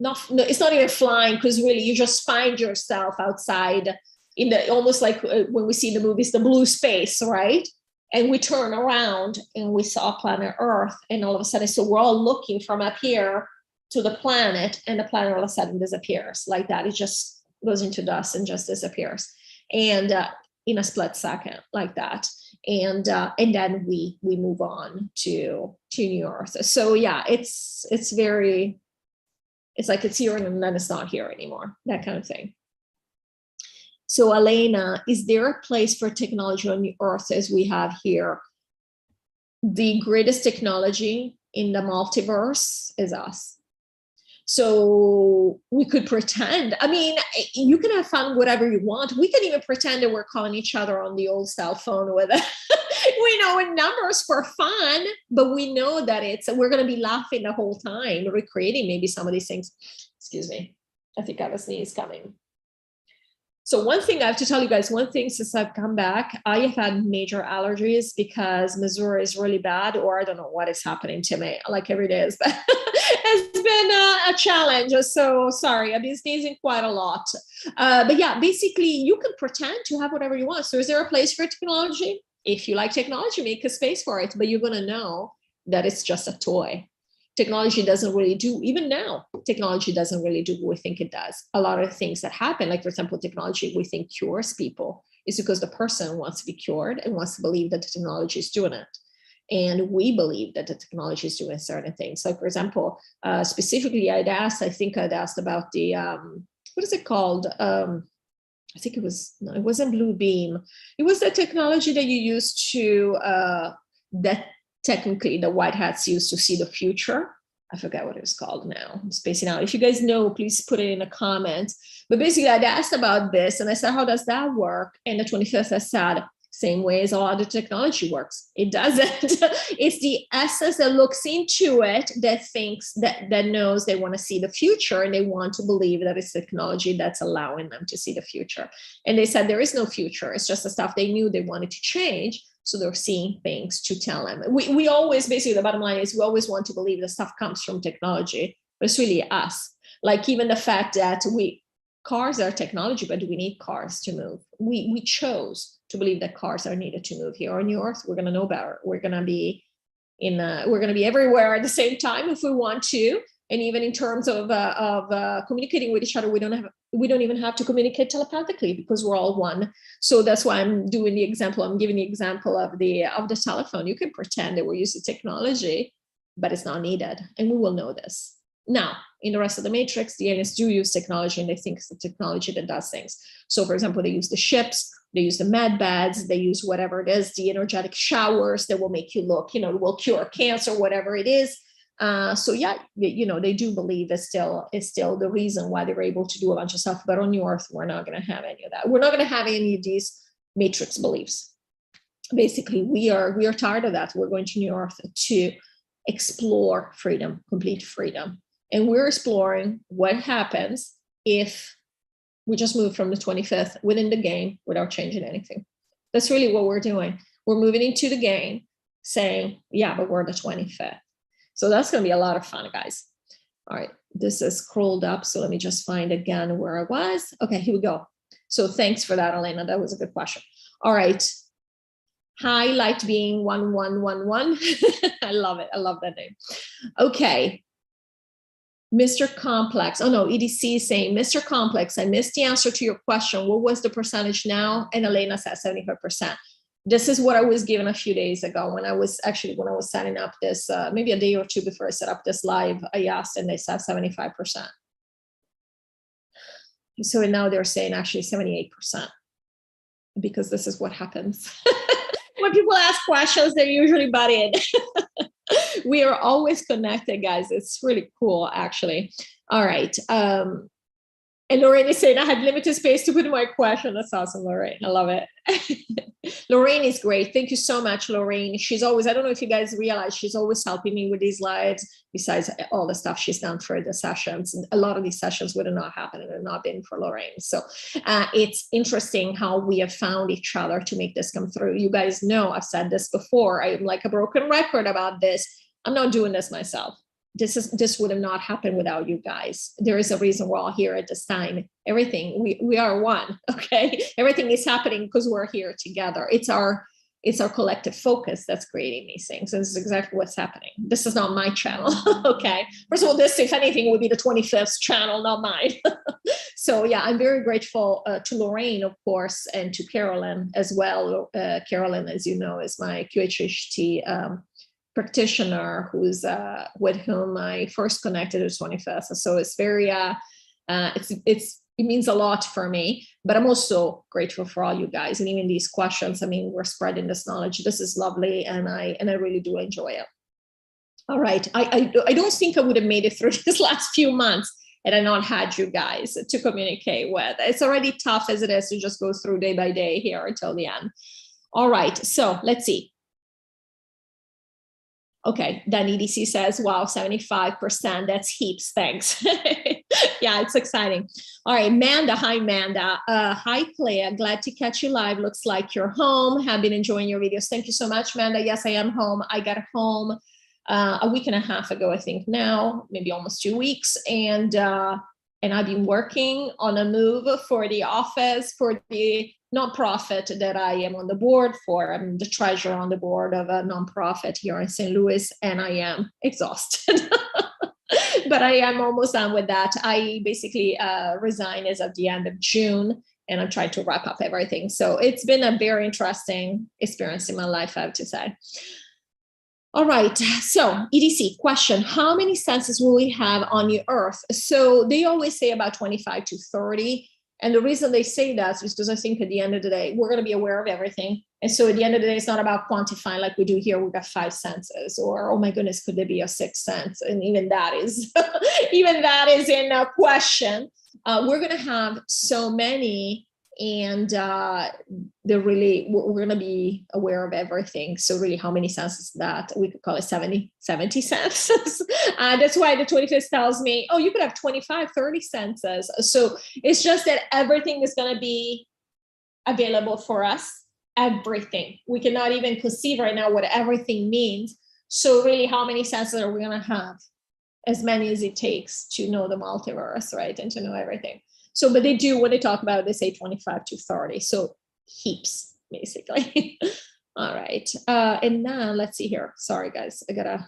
it's not even flying, because really you just find yourself outside in the almost like when we see in the movies the blue space, right? And we turn around and we saw planet Earth, and all of a sudden, so we're all looking from up here to the planet, and the planet all of a sudden disappears like that. It just goes into dust and just disappears, and in a split second like that. And then we move on to New Earth. So yeah, it's like it's here and then it's not here anymore, that kind of thing. So Elena, is there a place for technology on the Earth as we have here? The greatest technology in the multiverse is us. So we could pretend, I mean, you can have fun whatever you want. We can even pretend that we're calling each other on the old cell phone with we know in numbers for fun, but we know that we're going to be laughing the whole time, recreating maybe some of these things. Excuse me. I think I have a sneeze coming. So one thing I have to tell you guys, since I've come back, I have had major allergies because Missouri is really bad, or I don't know what is happening to me. Like every day has been a challenge. So sorry, I've been sneezing quite a lot. But yeah, basically you can pretend to have whatever you want. So is there a place for technology? If you like technology, make a space for it, but you're going to know that it's just a toy. Technology doesn't really do, even now, technology doesn't really do what we think it does. A lot of the things that happen, like for example, technology we think cures people, is because the person wants to be cured and wants to believe that the technology is doing it. And we believe that the technology is doing certain things. Like for example, specifically I think I'd asked about the, what is it called? I think it was, no, it wasn't Blue Beam. It was the technology that you use to, that technically the white hats use to see the future. I forget what it's called now. I'm spacing out. If you guys know, please put it in the comments. But basically, I'd asked about this and I said, how does that work? And the 25th, I said, same way as all other technology works. It doesn't. It's the essence that looks into it, that thinks, that knows they want to see the future, and they want to believe that it's technology that's allowing them to see the future. And they said there is no future. It's just the stuff they knew they wanted to change. So they're seeing things to tell them. We always, basically, the bottom line is we always want to believe that stuff comes from technology, but it's really us. Like even the fact that cars are technology, but do we need cars to move? We chose to believe that cars are needed to move here on the earth. We're going to know better. We're going to be everywhere at the same time if we want to. And even in terms of communicating with each other, we don't even have to communicate telepathically because we're all one. So that's why I'm giving the example of the telephone. You can pretend that we're using technology, but it's not needed. And we will know this. Now, in the rest of the matrix, the aliens do use technology, and they think it's the technology that does things. So for example, they use the ships, they use the med beds, they use whatever it is, the energetic showers that will make you look, will cure cancer, whatever it is. So yeah, they do believe it's still the reason why they were able to do a bunch of stuff. But on the earth, we're not going to have any of that. We're not going to have any of these matrix beliefs. Basically, we are tired of that. We're going to New Earth to explore freedom, complete freedom. And we're exploring what happens if we just move from the 25th within the game without changing anything. That's really what we're doing. We're moving into the game saying, yeah, but we're the 25th. So that's going to be a lot of fun, guys. All right, this is scrolled up. So let me just find again where I was. Okay, here we go. So thanks for that, Elena. That was a good question. All right. Hi, lightbeing 1111. I love it. I love that name. Okay. Mr. Complex. Oh no, EDC is saying, Mr. Complex, I missed the answer to your question. What was the percentage now? And Elena said 75%. This is what I was given a few days ago when I was setting up this, maybe a day or two before I set up this live, I asked and they said 75%. So now they're saying actually 78%, because this is what happens. When people ask questions, they're usually butted. We are always connected, guys. It's really cool, actually. All right. And Lorraine is saying, I had limited space to put my question. That's awesome, Lorraine. I love it. Lorraine is great. Thank you so much, Lorraine. She's always, I don't know if you guys realize, she's always helping me with these lives, besides all the stuff she's done for the sessions. And a lot of these sessions would have not happened if it had not been for Lorraine. So it's interesting how we have found each other to make this come through. You guys know, I've said this before, I'm like a broken record about this. I'm not doing this myself. This would have not happened without you guys. There is a reason we're all here at this time. Everything, we are one, okay? Everything is happening because we're here together. It's our collective focus that's creating these things. This is exactly what's happening. This is not my channel, okay? First of all, this, if anything, would be the 25th channel, not mine. So yeah, I'm very grateful to Lorraine, of course, and to Carolyn as well. Carolyn, as you know, is my qhht practitioner who's with whom I first connected at 25th. So it's very, it means a lot for me, but I'm also grateful for all you guys. And even these questions, I mean, we're spreading this knowledge. This is lovely. And I really do enjoy it. All right. I don't think I would have made it through these last few months had I not had you guys to communicate with. It's already tough as it is to just go through day by day here until the end. All right. So let's see. Okay, then EDC says, wow, 75%, that's heaps, thanks. Yeah, it's exciting. All right, Manda, hi, Manda. Hi, Clea, glad to catch you live. Looks like you're home. Have been enjoying your videos. Thank you so much, Manda. Yes, I am home. I got home a week and a half ago, I think now, maybe almost 2 weeks. And I've been working on a move for the office, for the nonprofit that I am on the board for. I'm the treasurer on the board of a nonprofit here in St. Louis, and I am exhausted. But I am almost done with that. I basically resigned as of the end of June, and I'm trying to wrap up everything. So it's been a very interesting experience in my life, I have to say. All right, so EDC question, how many senses will we have on the earth? So they always say about 25 to 30. And the reason they say that is because I think at the end of the day, we're going to be aware of everything. And so at the end of the day, it's not about quantifying like we do here. We've got 5 senses, or, oh my goodness, could there be a 6th sense? And even that is, even that is in a question. We're going to have so many, and we're going to be aware of everything. So really, how many senses that? We could call it 70 senses. That's why the 25th tells me, oh, you could have 25, 30 senses. So it's just that everything is going to be available for us. Everything. We cannot even conceive right now what everything means. So really, how many senses are we going to have? As many as it takes to know the multiverse, right? And to know everything. So, but they do, when they talk about it, they say 25 to 30. So heaps, basically. All right. And now let's see here. Sorry, guys. I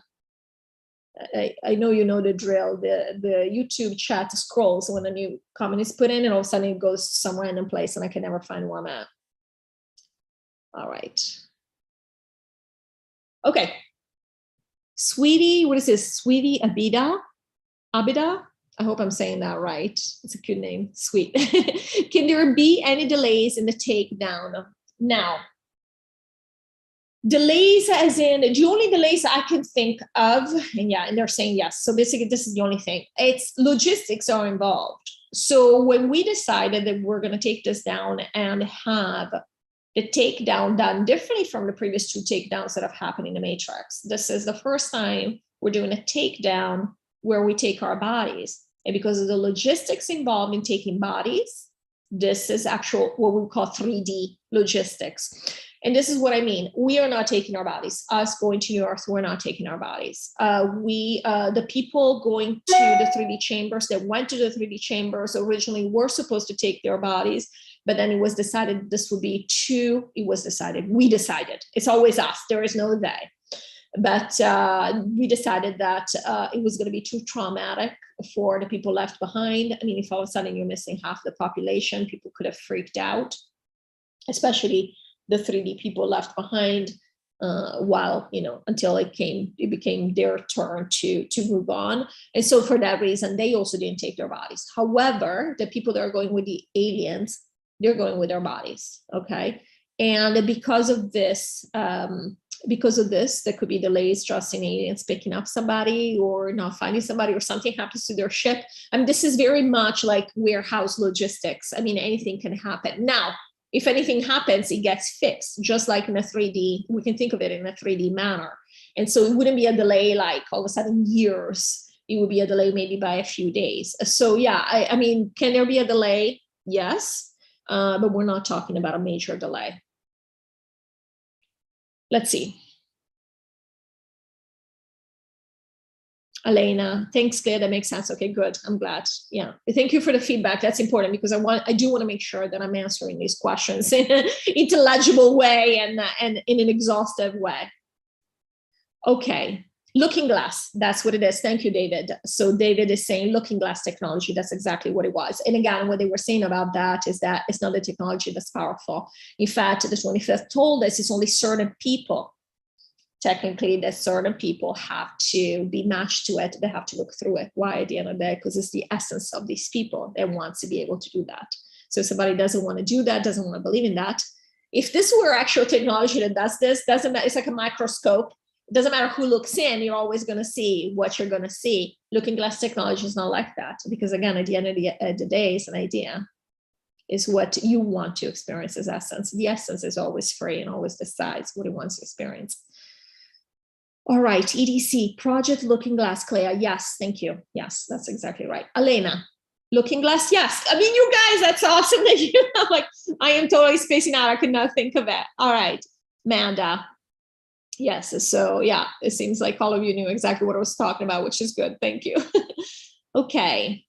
know you know the drill. The YouTube chat scrolls when a new comment is put in, and all of a sudden it goes to some random place and I can never find where I'm at. All right. Okay. Sweetie, what is this? Sweetie Abida? I hope I'm saying that right. It's a good name. Sweet. Can there be any delays in the takedown? Now, delays as in, the only delays I can think of, and they're saying yes. So basically, this is the only thing. It's logistics are involved. So when we decided that we're going to take this down and have the takedown done differently from the previous 2 takedowns that have happened in the Matrix, this is the first time we're doing a takedown where we take our bodies. And because of the logistics involved in taking bodies, this is actual, what we call 3D logistics. And this is what I mean. We are not taking our bodies. Us going to New Earth, we're not taking our bodies. The people going to the 3D chambers that went to the 3D chambers originally were supposed to take their bodies, but then it was decided this would be we decided. It's always us. There is no they. But we decided that it was going to be too traumatic for the people left behind. I mean, if all of a sudden you're missing half the population, people could have freaked out, especially the 3D people left behind, until it became their turn to move on. And so for that reason, they also didn't take their bodies. However, the people that are going with the aliens, they're going with their bodies, okay? And because of this, there could be delays just in aliens picking up somebody or not finding somebody, or something happens to their ship. I mean, this is very much like warehouse logistics. I mean, anything can happen. Now, if anything happens, it gets fixed, just like in a 3D. We can think of it in a 3D manner. And so it wouldn't be a delay like all of a sudden years. It would be a delay maybe by a few days. So yeah, I mean, can there be a delay? Yes, but we're not talking about a major delay. Let's see. Elena, thanks, Claire. That makes sense. Okay, good. I'm glad. Yeah, thank you for the feedback. That's important because I do want to make sure that I'm answering these questions in an intelligible way and in an exhaustive way. Okay, looking glass. That's what it is. Thank you, David. So David is saying looking glass technology. That's exactly what it was. And again, what they were saying about that is that it's not the technology that's powerful. In fact, the 25th told us it's only certain people. Technically, that certain people have to be matched to it. They have to look through it. Why at the end of the day? Because it's the essence of these people that wants to be able to do that. So if somebody doesn't want to do that, doesn't want to believe in that. If this were actual technology that does this, doesn't matter. It's like a microscope. It doesn't matter who looks in. You're always going to see what you're going to see. Looking glass technology is not like that. Because again, at the end of the day, it's an idea. Is what you want to experience as essence. The essence is always free and always decides what it wants to experience. All right, EDC, Project Looking Glass, Clea. Yes, thank you. Yes, that's exactly right. Elena, Looking Glass, yes. I mean, you guys, that's awesome that you know, like, I am totally spacing out. I could not think of it. All right, Manda. Yes, so yeah, it seems like all of you knew exactly what I was talking about, which is good. Thank you. Okay.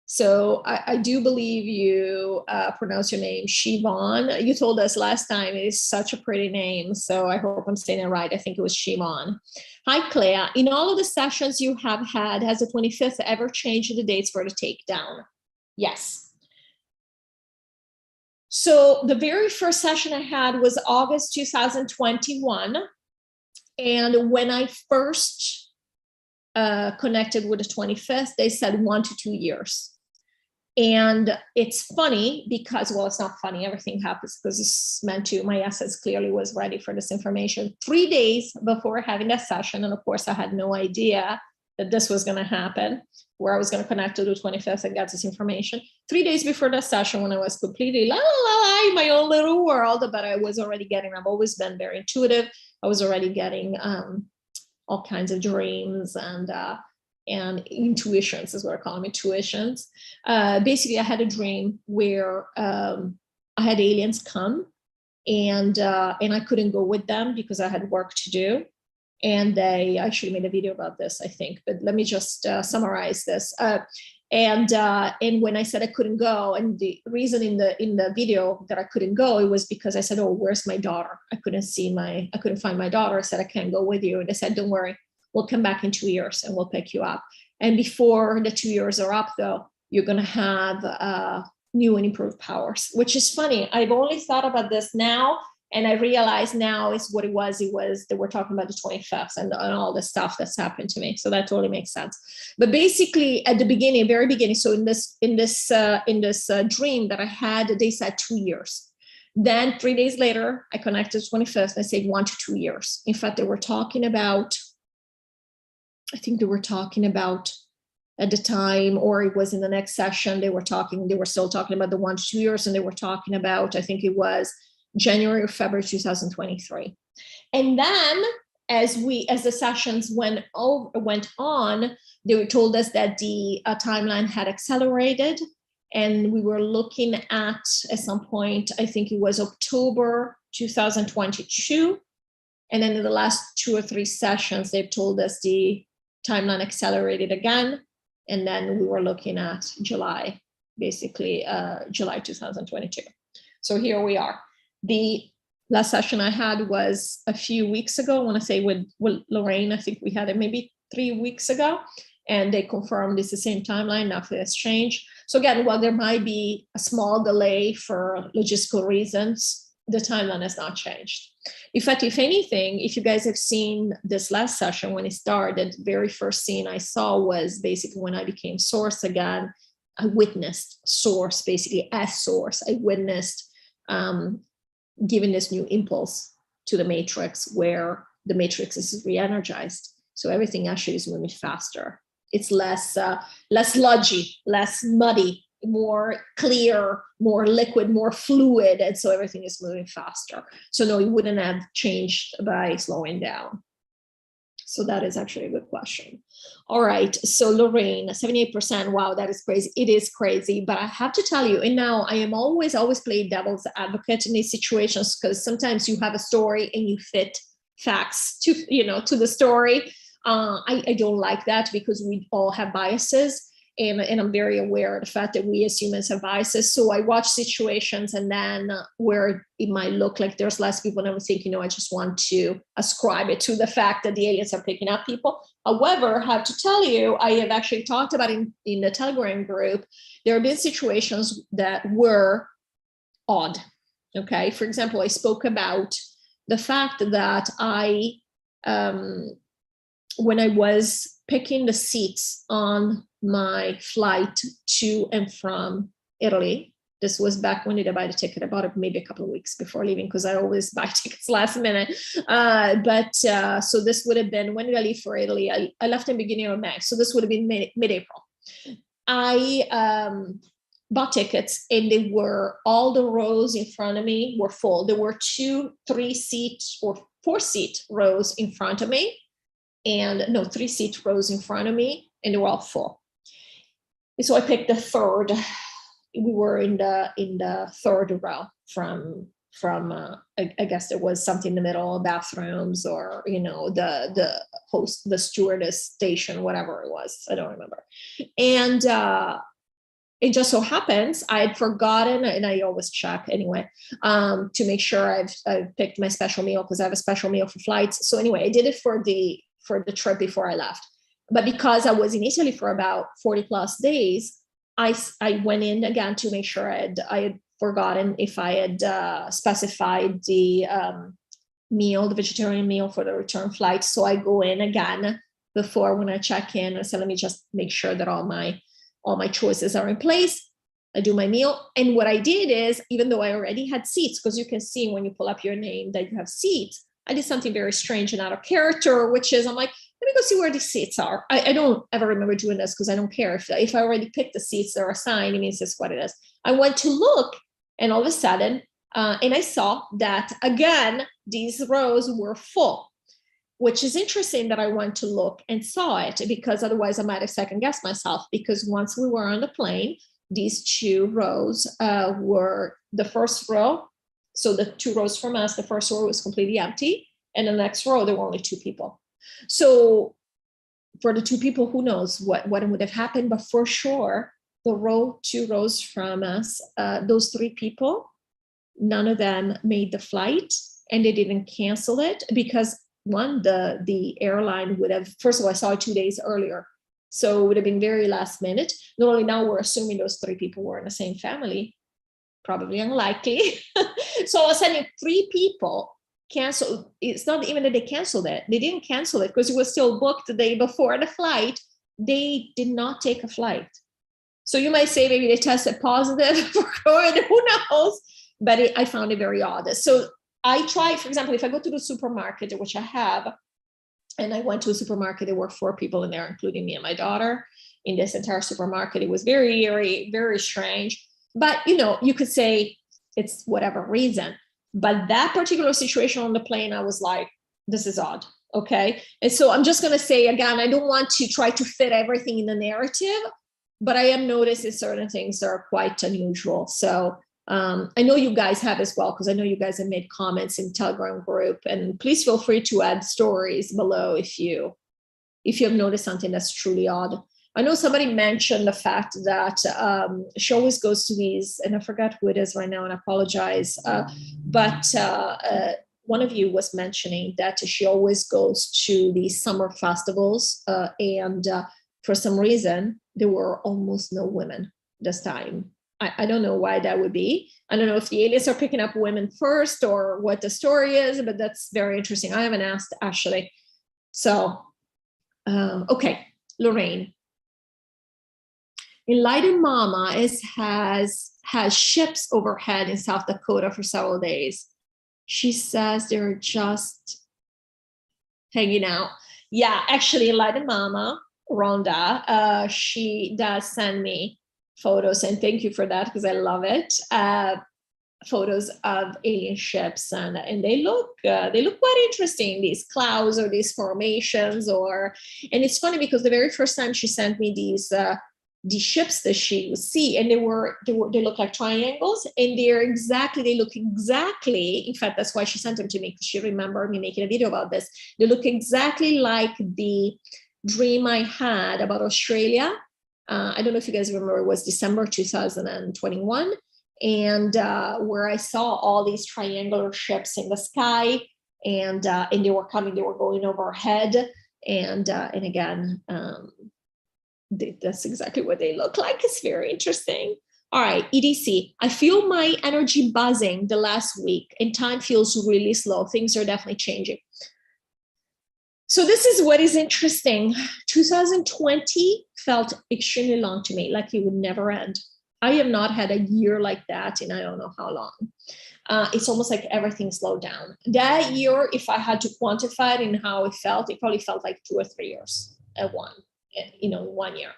So I do believe you pronounce your name Shivon. You told us last time it is such a pretty name. So I hope I'm saying it right. I think it was Shivon. Hi, Clea. In all of the sessions you have had, has the 25th ever changed the dates for the takedown? Yes. So the very first session I had was August 2021. And when I first connected with the 25th, they said 1 to 2 years. And it's funny because, well, it's not funny. Everything happens because it's meant to. My essence clearly was ready for this information 3 days before having that session. And of course, I had no idea that this was going to happen, where I was going to connect to the 25th and get this information. 3 days before the session, when I was completely la la la in my own little world, but I was already getting, I've always been very intuitive. I was already getting all kinds of dreams and intuitions is what I call them, intuitions. Basically, I had a dream where I had aliens come, and I couldn't go with them because I had work to do. And they actually made a video about this, I think, but let me just summarize this. And when I said I couldn't go, and the reason in the video that I couldn't go, it was because I said, "Oh, where's my daughter? I couldn't find my daughter." I said, "I can't go with you." And they said, "Don't worry, we'll come back in 2 years and we'll pick you up. And before the 2 years are up, though, you're going to have new and improved powers," which is funny. I've only thought about this now, and I realize now is what it was. It was that we're talking about the 25th and all the stuff that's happened to me. So that totally makes sense. But basically, at the beginning, very beginning, so in this dream that I had, they said 2 years. Then 3 days later, I connected to 25th. And I said 1 to 2 years. In fact, they were talking about, I think they were talking about at the time, or it was in the next session, they were still talking about the 1 to 2 years, and they were talking about, I think it was January or February 2023. And then as the sessions went on, they told us that the timeline had accelerated, and we were looking at some point, I think it was October 2022. And then in the last 2 or 3 sessions, they've told us the timeline accelerated again. And then we were looking at July, basically July 2022. So here we are. The last session I had was a few weeks ago. I want to say with Lorraine, I think we had it maybe 3 weeks ago, and they confirmed it's the same timeline, nothing has changed. So again, while there might be a small delay for logistical reasons, the timeline has not changed. In fact, if anything, if you guys have seen this last session when it started, the very first scene I saw was basically when I became source again. I witnessed source, basically as source. I witnessed giving this new impulse to the matrix, where the matrix is re-energized. So everything actually is moving faster. It's less sludgy, less muddy, more clear, more liquid, more fluid. And so everything is moving faster. So no, it wouldn't have changed by slowing down. So that is actually a good question. All right, so Lorraine, 78%, wow, that is crazy. It is crazy, but I have to tell you, and now I am always play devil's advocate in these situations, because sometimes you have a story and you fit facts to the story. I don't like that, because we all have biases. And I'm very aware of the fact that we as humans have biases. So I watch situations, and then where it might look like there's less people, and I'm thinking, I just want to ascribe it to the fact that the aliens are picking up people. However, I have to tell you, I have actually talked about in the Telegram group, there have been situations that were odd. Okay, for example, I spoke about the fact that when I was picking the seats on my flight to and from Italy, this was back when did I buy the ticket? I bought it maybe a couple of weeks before leaving, because I always buy tickets last minute. So this would have been, when did I leave for Italy? I left in the beginning of May. So this would have been mid-April. I bought tickets, and they were, all the rows in front of me were full. There were 2, 3 seat or 4 seat rows in front of me. And no, 3 seat rows in front of me, and they were all full. And so I picked the third. We were in the third row from I guess there was something in the middle, bathrooms, or the stewardess station, whatever it was. I don't remember. And it just so happens I had forgotten, and I always check anyway, to make sure I've picked my special meal, because I have a special meal for flights. So anyway, I did it for the trip before I left. But because I was in Italy for about 40 plus days, I went in again to make sure I had forgotten if I had specified the meal, the vegetarian meal for the return flight. So I go in again before, when I check in, I said, let me just make sure that all my choices are in place. I do my meal. And what I did is, even though I already had seats, because you can see when you pull up your name that you have seats, I did something very strange and out of character, which is I'm like, let me go see where these seats are. I don't ever remember doing this because I don't care. If I already picked the seats that are assigned, it means it's what it is. I went to look, and all of a sudden, and I saw that, again, these rows were full, which is interesting that I went to look and saw it, because otherwise I might have second guessed myself, because once we were on the plane, these two rows were the first row. So the two rows from us, the first row was completely empty. And the next row, there were only two people. So for the two people, who knows what would have happened, but for sure, the two rows from us, those three people, none of them made the flight, and they didn't cancel it because one, the airline would have, first of all, I saw it 2 days earlier. So it would have been very last minute. Not only now we're assuming those three people were in the same family, probably unlikely. So all of a sudden, three people canceled. It's not even that they canceled it. They didn't cancel it because it was still booked the day before the flight. They did not take a flight. So you might say maybe they tested positive for COVID, who knows? But I found it very odd. So I try, for example, if I go to the supermarket, which I have, and I went to a supermarket, there were 4 people in there, including me and my daughter, in this entire supermarket. It was very, very, very strange. But, you could say it's whatever reason. But that particular situation on the plane, I was like, this is odd. Okay. And so I'm just going to say, again, I don't want to try to fit everything in the narrative, but I am noticing certain things that are quite unusual. So I know you guys have as well, because I know you guys have made comments in Telegram group, and please feel free to add stories below if you have noticed something that's truly odd. I know somebody mentioned the fact that she always goes to these, and I forgot who it is right now, and I apologize, but one of you was mentioning that she always goes to these summer festivals, and for some reason, there were almost no women this time. I don't know why that would be. I don't know if the aliens are picking up women first or what the story is, but that's very interesting. I haven't asked, actually. So, okay, Lorraine. Enlightened Mama has ships overhead in South Dakota for several days. She says they're just hanging out. Yeah, actually, Enlightened Mama, Rhonda, she does send me photos, and thank you for that, because I love it. Photos of alien ships, and they look quite interesting. These clouds or these formations, and it's funny because the very first time she sent me these ships that she would see, and they look like triangles, and they look exactly. In fact, that's why she sent them to me, because she remembered me making a video about this. They look exactly like the dream I had about Australia. I don't know if you guys remember, it was December 2021, and where I saw all these triangular ships in the sky, and they were going overhead, and again, that's exactly what they look like. It's very interesting. All right, EDC. I feel my energy buzzing the last week, and time feels really slow. Things are definitely changing. So this is what is interesting. 2020 felt extremely long to me, like it would never end. I have not had a year like that in I don't know how long. It's almost like everything slowed down. That year, if I had to quantify it in how it probably felt like 2 or 3 years at one 1 year.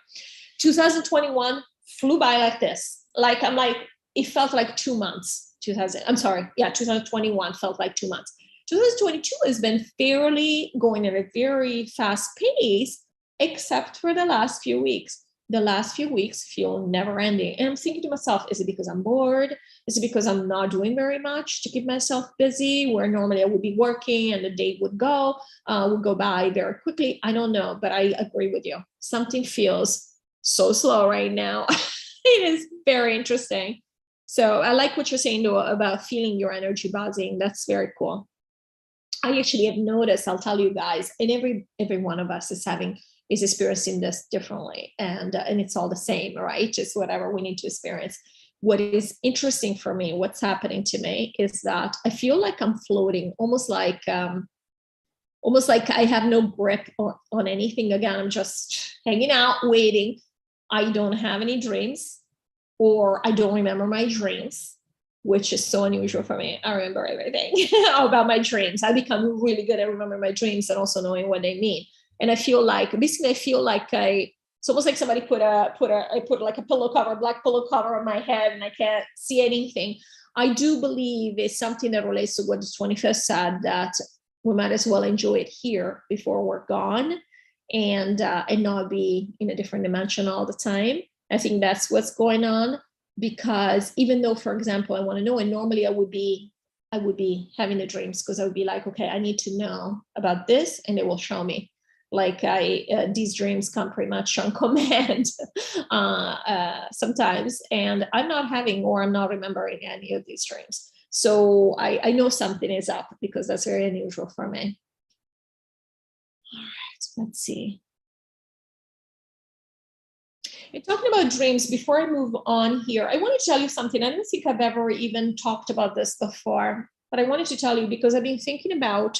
2021 flew by like this. It felt like 2 months. 2021 felt like 2 months. 2022 has been fairly going at a very fast pace, except for the last few weeks. The last few weeks feel never ending. And I'm thinking to myself, is it because I'm bored? Is it because I'm not doing very much to keep myself busy, where normally I would be working and the day would go by very quickly? I don't know, but I agree with you. Something feels so slow right now. It is very interesting. So I like what you're saying though about feeling your energy buzzing. That's very cool. I actually have noticed, I'll tell you guys, and every one of us is experiencing this differently, and it's all the same, right? Just whatever we need to experience. What is interesting for me, what's happening to me, is that I feel like I'm floating, almost like I have no grip on anything. Again, I'm just hanging out, waiting. I don't have any dreams. or I don't remember my dreams, which is so unusual for me. I remember everything about my dreams. I become really good at remembering my dreams and also knowing what they mean. And I feel like, basically, I feel like it's almost like somebody put like a pillow cover, black pillow cover on my head, and I can't see anything. I do believe it's something that relates to what the 25th said, that we might as well enjoy it here before we're gone, and not be in a different dimension all the time. I think that's what's going on, because even though, for example, I want to know, and normally I would be having the dreams, because I would be like, okay, I need to know about this, and it will show me. Like these dreams come pretty much on command sometimes, and I'm not having, or I'm not remembering any of these dreams. So I know something is up, because that's very unusual for me. All right, let's see. And talking about dreams, before I move on here, I want to tell you something. I don't think I've ever even talked about this before, but I wanted to tell you because I've been thinking about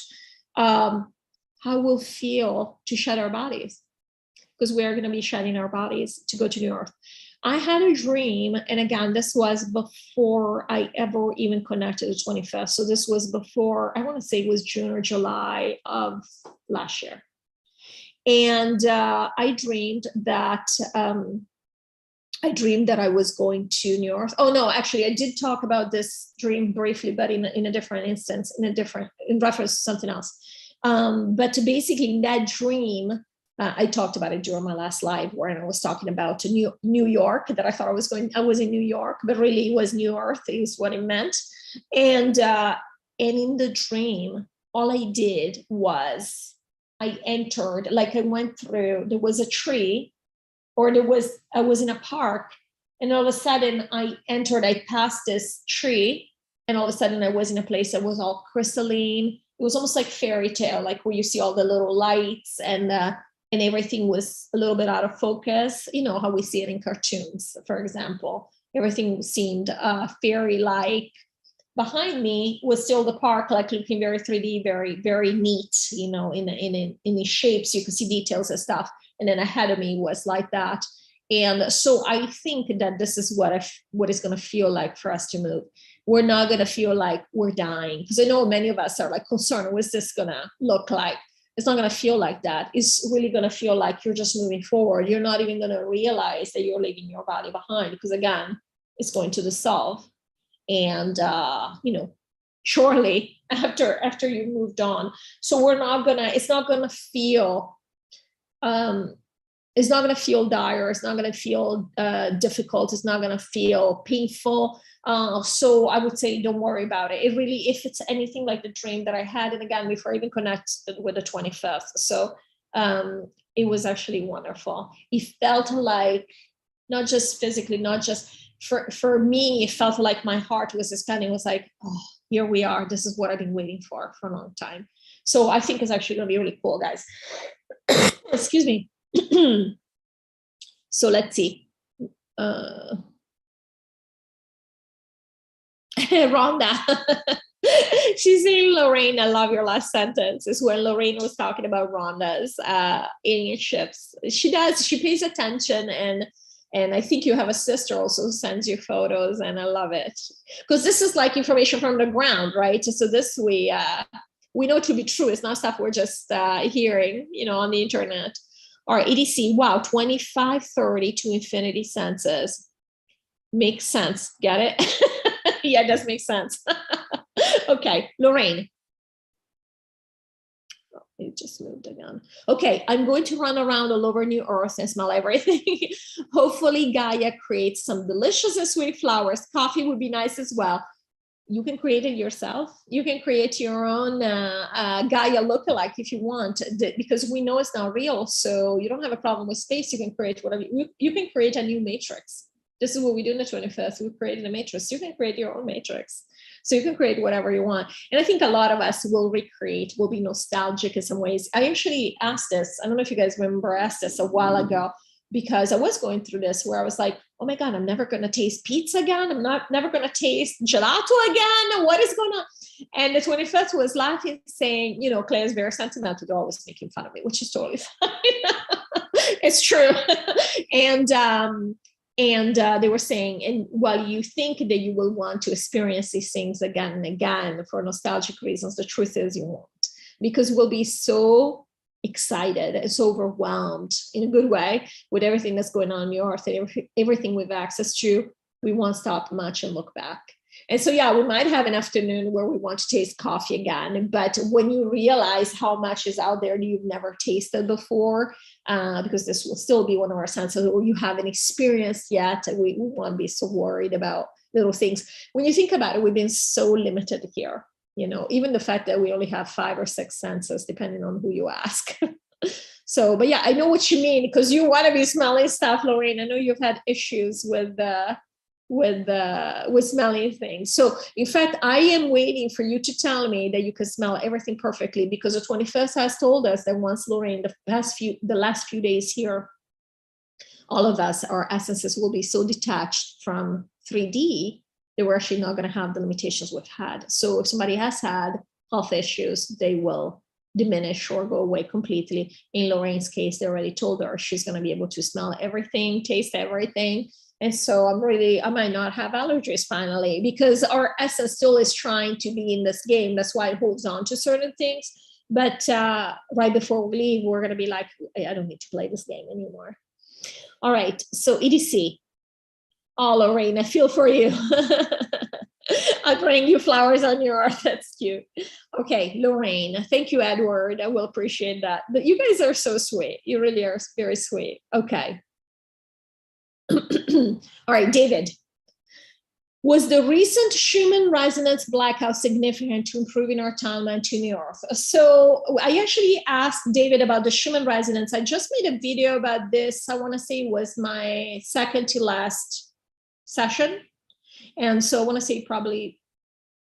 how we'll feel to shed our bodies, because we are going to be shedding our bodies to go to New Earth. I had a dream, and again, this was before I ever even connected the 25th. So this was before, I want to say it was June or July of last year. And I dreamed that I was going to New York. Oh no, actually, I did talk about this dream briefly, but in a different instance, in reference to something else. But basically, in that dream, I talked about it during my last live, where I was talking about New York, that I thought I was in New York, but really it was New Earth is what it meant. And in the dream, all I did was I entered, like I went through, there was a tree, or I was in a park, and all of a sudden I passed this tree, and all of a sudden I was in a place that was all crystalline. It was almost like fairy tale, like where you see all the little lights, and everything was a little bit out of focus. You know how we see it in cartoons, for example. Everything seemed fairy-like. Behind me was still the park, like looking very 3D, very, very neat, you know, in the shapes, you could see details and stuff. And then ahead of me was like that. And so I think that this is what it's going to feel like for us to move. We're not going to feel like we're dying, because I know many of us are like concerned, what's this going to look like? It's not going to feel like that. It's really going to feel like you're just moving forward. You're not even going to realize that you're leaving your body behind, because again, it's going to dissolve. And you know, shortly after you moved on. So it's not gonna feel dire, it's not gonna feel difficult, it's not gonna feel painful. So I would say don't worry about it. It really, if it's anything like the dream that I had, and again, before I even connected with the 25th. So it was actually wonderful. It felt like, not just physically, not just for me, it felt like my heart was expanding. It was like, oh, here we are. This is what I've been waiting for a long time. So I think it's actually going to be really cool, guys. Excuse me. So let's see. Rhonda. She's saying, Lorraine, I love your last sentence. Is when Lorraine was talking about Rhonda's alien ships. She pays attention, and I think you have a sister also who sends you photos, and I love it. Because this is like information from the ground, right? So this we know to be true. It's not stuff we're just hearing, you know, on the internet. All right, EDC, wow, 2530 to infinity senses. Makes sense, get it? Yeah, it does make sense. Okay, Lorraine. It just moved again. Okay, I'm going to run around all over New Earth and smell everything. Hopefully Gaia creates some delicious and sweet flowers. Coffee would be nice as well. You can create it yourself. You can create your own Gaia lookalike if you want, because we know it's not real. So you don't have a problem with space. You can create whatever. You can create a new matrix. This is what we do in the 25th. We created a matrix. You can create your own matrix. So you can create whatever you want. And I think a lot of us will recreate, will be nostalgic in some ways. I actually asked this, I don't know if you guys remember, I asked this a while ago, because I was going through this where I was like, oh my God, I'm never going to taste pizza again. I'm never going to taste gelato again. What is going on? And the 25th was laughing, saying, you know, Claire is very sentimental. They're always making fun of me, which is totally fine. It's true. And they were saying, and while you think that you will want to experience these things again and again for nostalgic reasons, the truth is you won't, because we'll be so excited and so overwhelmed in a good way with everything that's going on in the earth and everything we've access to. We won't stop much and look back. And so, yeah, we might have an afternoon where we want to taste coffee again. But when you realize how much is out there that you've never tasted before, because this will still be one of our senses, or you haven't experienced yet, we won't be so worried about little things. When you think about it, we've been so limited here. You know, even the fact that we only have 5 or 6 senses, depending on who you ask. So, but yeah, I know what you mean, because you want to be smelling stuff, Lorraine. I know you've had issues with smelling things. So in fact, I am waiting for you to tell me that you can smell everything perfectly, because the 21st has told us that once, Lorraine, the last few days here, all of us, our essences will be so detached from 3D that we're actually not going to have the limitations we've had. So if somebody has had health issues, they will diminish or go away completely. In Lorraine's case, they already told her she's going to be able to smell everything, taste everything. And so I might not have allergies finally, because our essence still is trying to be in this game. That's why it holds on to certain things. But right before we leave, we're going to be like, I don't need to play this game anymore. All right. So EDC. Oh, Lorraine, I feel for you. I'll bring you flowers on your earth. That's cute. Okay, Lorraine. Thank you, Edward. I will appreciate that. But you guys are so sweet. You really are very sweet. Okay. All right, David. Was the recent Schumann resonance blackout significant to improving our timeline to the earth? So I actually asked David about the Schumann resonance. I just made a video about this. I want to say it was my second to last session. And so I want to say probably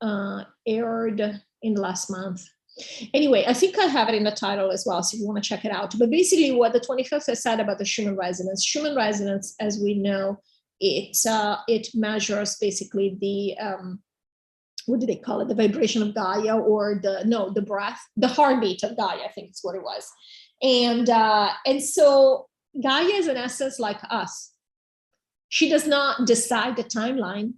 aired in the last month. Anyway, I think I have it in the title as well, so if you want to check it out. But basically what the 25th has said about the Schumann resonance, as we know, it measures basically the, what do they call it? The vibration of Gaia, or the breath, the heartbeat of Gaia, I think is what it was. And so Gaia is in essence like us. She does not decide the timeline.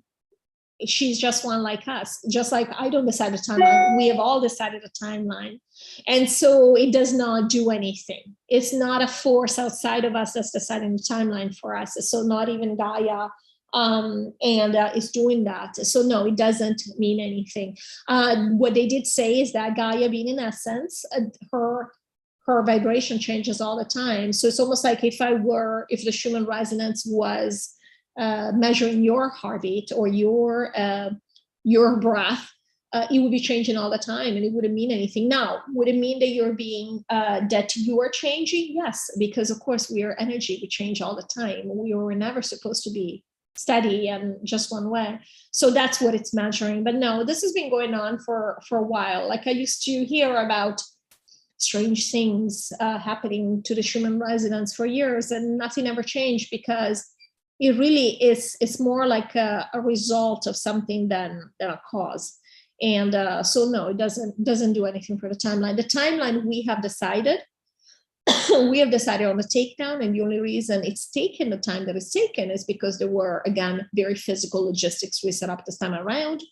She's just one like us, just like I don't decide the timeline. We have all decided a timeline. And so it does not do anything. It's not a force outside of us that's deciding the timeline for us. So not even Gaia is doing that. So no, it doesn't mean anything. What they did say is that Gaia being in essence, her vibration changes all the time. So it's almost like if the Schumann resonance was measuring your heartbeat or your breath, it would be changing all the time, and it wouldn't mean anything. Now, would it mean that that you are changing? Yes, because of course we are energy. We change all the time. We were never supposed to be steady and just one way. So that's what it's measuring. But no, this has been going on for a while. Like I used to hear about strange things happening to the Schumann resonance for years, and nothing ever changed, because it really is, it's more like a result of something than a cause. And so no, it doesn't do anything for the timeline. The timeline we have decided, we have decided on the takedown, and the only reason it's taken the time that it's taken is because there were, again, very physical logistics we set up this time around,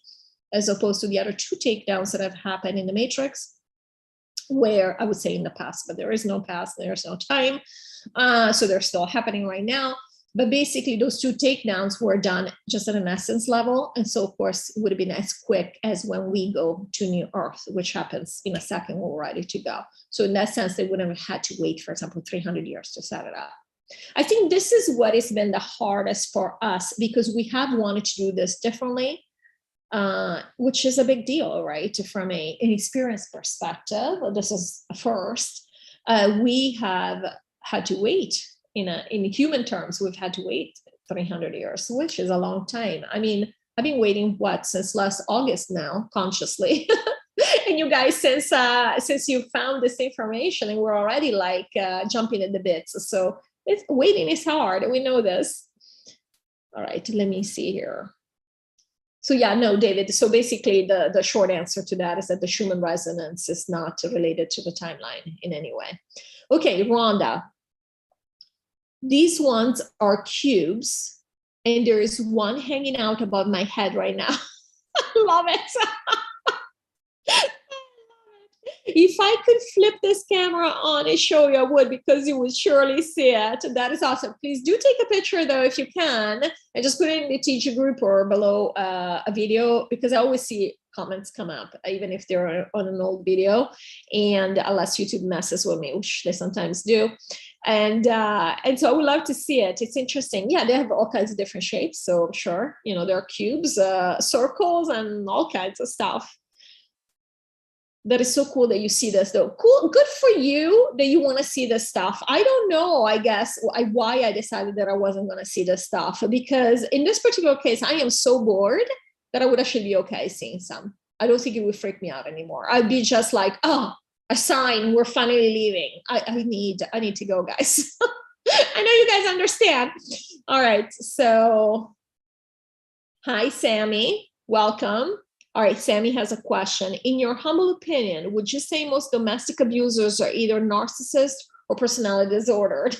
as opposed to the other 2 takedowns that have happened in the matrix, where I would say in the past, but there is no past, there's no time. So they're still happening right now. But basically those 2 takedowns were done just at an essence level. And so of course it would have been as quick as when we go to New Earth, which happens in a second, we're ready to go. So in that sense, they wouldn't have had to wait, for example, 300 years to set it up. I think this is what has been the hardest for us, because we have wanted to do this differently, which is a big deal, right? From an experience perspective, this is a first. We have had to wait. In human terms, we've had to wait 300 years, which is a long time. I mean, I've been waiting since last August now, consciously. And you guys, since you found this information, and we're already like jumping at the bits. So waiting is hard. We know this. All right, let me see here. So yeah, no, David. So basically the short answer to that is that the Schumann resonance is not related to the timeline in any way. Okay, Rhonda. These ones are cubes. and there is one hanging out above my head right now. I love it. If I could flip this camera on and show you, I would, because you would surely see it. That is awesome. Please do take a picture though, if you can, and just put it in the teacher group or below a video, because I always see comments come up, even if they're on an old video, and unless YouTube messes with me, which they sometimes do. And so I would love to see it. It's interesting. Yeah, they have all kinds of different shapes. So I'm sure, you know, there are cubes, circles, and all kinds of stuff. That is so cool that you see this though. Cool, good for you that you want to see this stuff. I don't know, I guess, why I decided that I wasn't going to see this stuff, because in this particular case, I am so bored that I would actually be okay seeing some. I don't think it would freak me out anymore. I'd be just like, oh, a sign, we're finally leaving. I need to go, guys. I know you guys understand. All right, so hi, Sammy, welcome. All right, Sammy has a question. In your humble opinion, would you say most domestic abusers are either narcissists or personality disordered?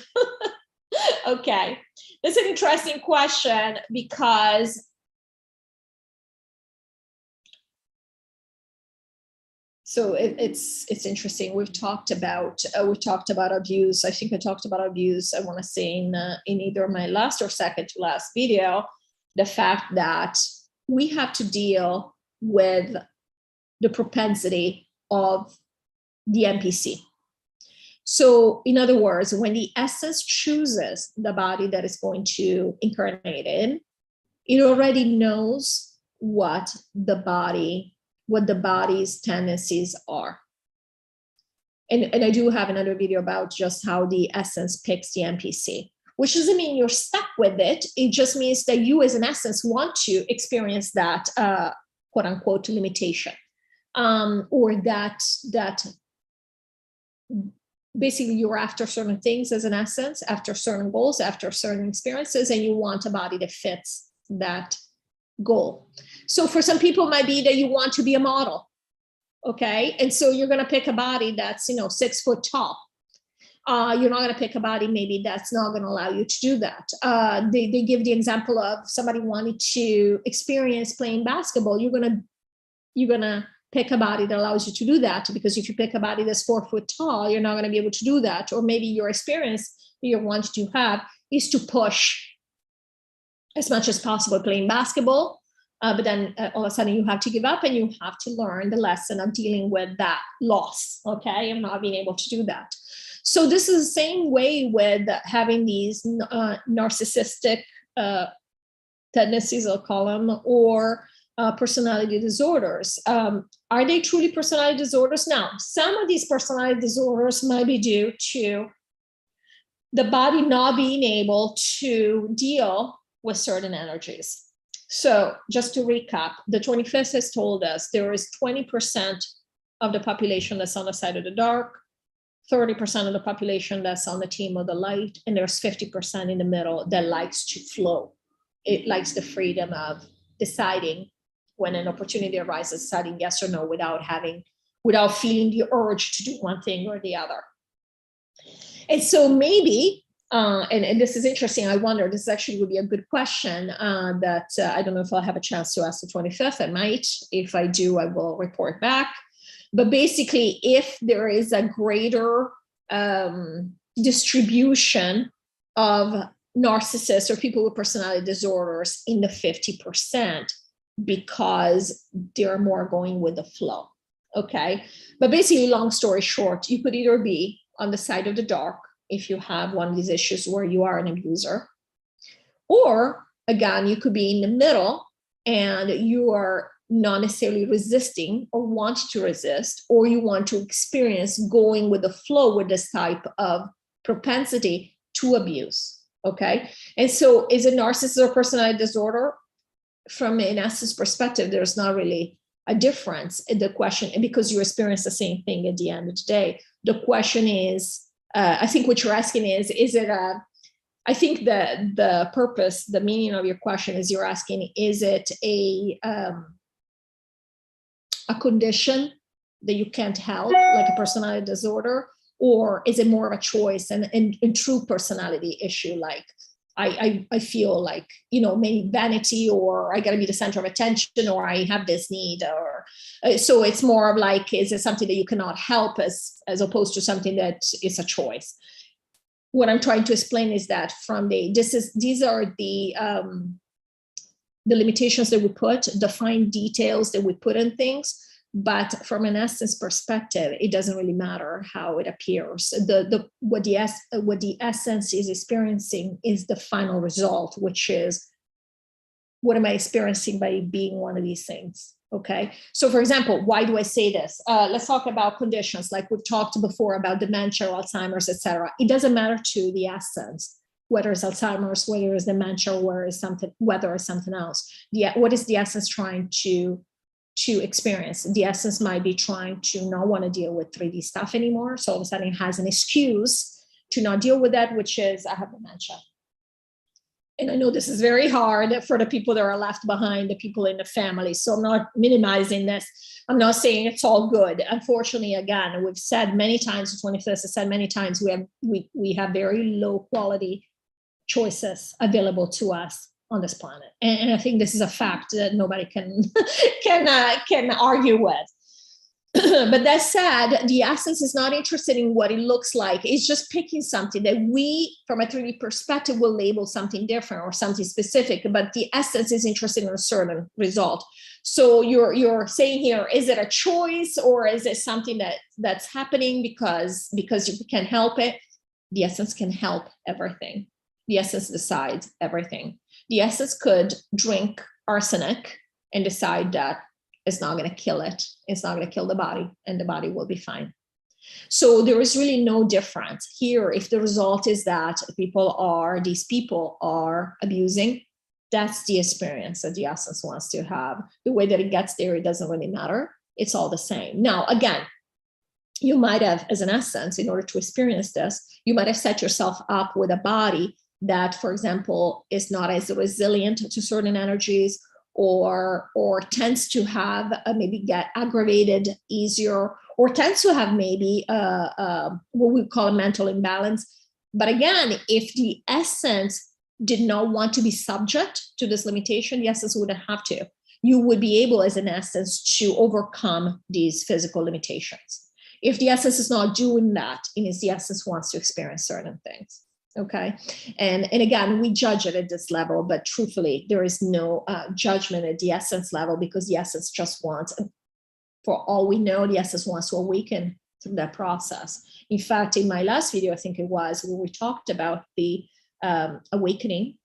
Okay, that's an interesting question, because so it's interesting. We've talked about abuse. I think I talked about abuse, I want to say in either my last or second to last video, the fact that we have to deal with the propensity of the NPC. So in other words, when the essence chooses the body that is going to incarnate in, it already knows what the body's tendencies are. And I do have another video about just how the essence picks the NPC, which doesn't mean you're stuck with it. It just means that you as an essence want to experience that quote unquote limitation, or that basically you're after certain things as an essence, after certain goals, after certain experiences, and you want a body that fits that goal. So for some people it might be that you want to be a model, okay? And so you're gonna pick a body that's 6 foot tall. You're not going to pick a body maybe that's not going to allow you to do that. They give the example of somebody wanting to experience playing basketball. You're gonna pick a body that allows you to do that, because if you pick a body that's 4 foot tall, you're not going to be able to do that. Or maybe your experience you want to have is to push as much as possible playing basketball, but then all of a sudden you have to give up, and you have to learn the lesson of dealing with that loss, okay, and not being able to do that. So this is the same way with having these narcissistic tendencies, I'll call them, or personality disorders. Are they truly personality disorders? Now, some of these personality disorders might be due to the body not being able to deal with certain energies. So just to recap, the 25th has told us there is 20% of the population that's on the side of the dark, 30% of the population that's on the team of the light, and there's 50% in the middle that likes to flow. It likes the freedom of deciding when an opportunity arises, deciding yes or no without feeling the urge to do one thing or the other. And so maybe, and this is interesting, I wonder, this actually would be a good question that I don't know if I'll have a chance to ask the 25th. I might. If I do, I will report back. But basically, if there is a greater distribution of narcissists or people with personality disorders in the 50%, because they're more going with the flow, okay? But basically, long story short, you could either be on the side of the dark if you have one of these issues where you are an abuser, or again, you could be in the middle and you are not necessarily resisting or want to resist, or you want to experience going with the flow with this type of propensity to abuse, okay? And so is it narcissism or personality disorder? From an essence perspective, there's not really a difference in the question, and because you experience the same thing at the end of the day. The question is, I think what you're asking is it I think the purpose, the meaning of your question is you're asking, is it a condition that you can't help, like a personality disorder, or is it more of a choice and true personality issue, like I feel like, you know, maybe vanity, or I got to be the center of attention, or I have this need, or so it's more of like, is it something that you cannot help, as opposed to something that is a choice. What I'm trying to explain is that these are the limitations that we put, the fine details that we put in things. But from an essence perspective, it doesn't really matter how it appears. What the essence is experiencing is the final result, which is, what am I experiencing by being one of these things? Okay. So for example, why do I say this? Let's talk about conditions like we've talked before about dementia, Alzheimer's, etc. It doesn't matter to the essence whether it's Alzheimer's, whether it's dementia, whether it's something else. What is the essence trying to experience? The essence might be trying to not want to deal with 3D stuff anymore. So all of a sudden it has an excuse to not deal with that, which is, I have dementia. And I know this is very hard for the people that are left behind, the people in the family. So I'm not minimizing this. I'm not saying it's all good. Unfortunately, again, we've said many times, 25th has said many times, we have very low quality choices available to us on this planet. And I think this is a fact that nobody can argue with. But that said, the essence is not interested in what it looks like. It's just picking something that we, from a 3D perspective, will label something different or something specific, but the essence is interested in a certain result. So you're saying here, is it a choice, or is it something that's happening because you can help it? The essence can help everything. The essence decides everything. The essence could drink arsenic and decide that it's not going to kill it. It's not going to kill the body, and the body will be fine. So there is really no difference here. If the result is that these people are abusing, that's the experience that the essence wants to have. The way that it gets there, it doesn't really matter. It's all the same. Now, again, you might have, as an essence, in order to experience this, you might have set yourself up with a body that, for example, is not as resilient to certain energies, or tends to have maybe get aggravated easier, or tends to have maybe what we call a mental imbalance. But again, if the essence did not want to be subject to this limitation, the essence wouldn't have to. You would be able, as an essence, to overcome these physical limitations. If the essence is not doing that, it means the essence wants to experience certain things. Okay. And again, we judge it at this level, but truthfully, there is no judgment at the essence level, because the essence just wants, for all we know, the essence wants to awaken through that process. In fact, in my last video, I think it was, where we talked about the awakening,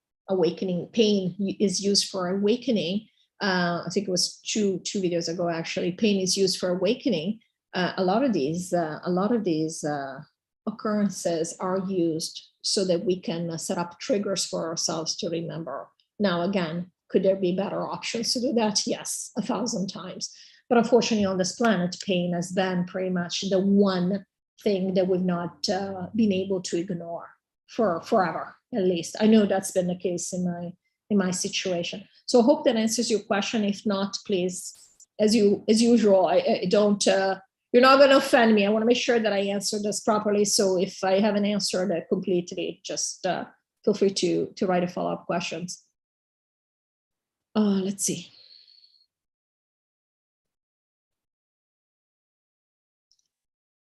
pain is used for awakening. I think it was two videos ago, actually. Pain is used for awakening. A lot of these occurrences are used so that we can set up triggers for ourselves to remember. Now, again, could there be better options to do that? Yes, 1,000 times. But unfortunately, on this planet, pain has been pretty much the one thing that we've not been able to ignore for forever, at least. I know that's been the case in my situation. So I hope that answers your question. If not, please, as usual, I don't. You're not going to offend me. I want to make sure that I answer this properly. So if I haven't answered it completely, just feel free to write a follow-up questions. Let's see.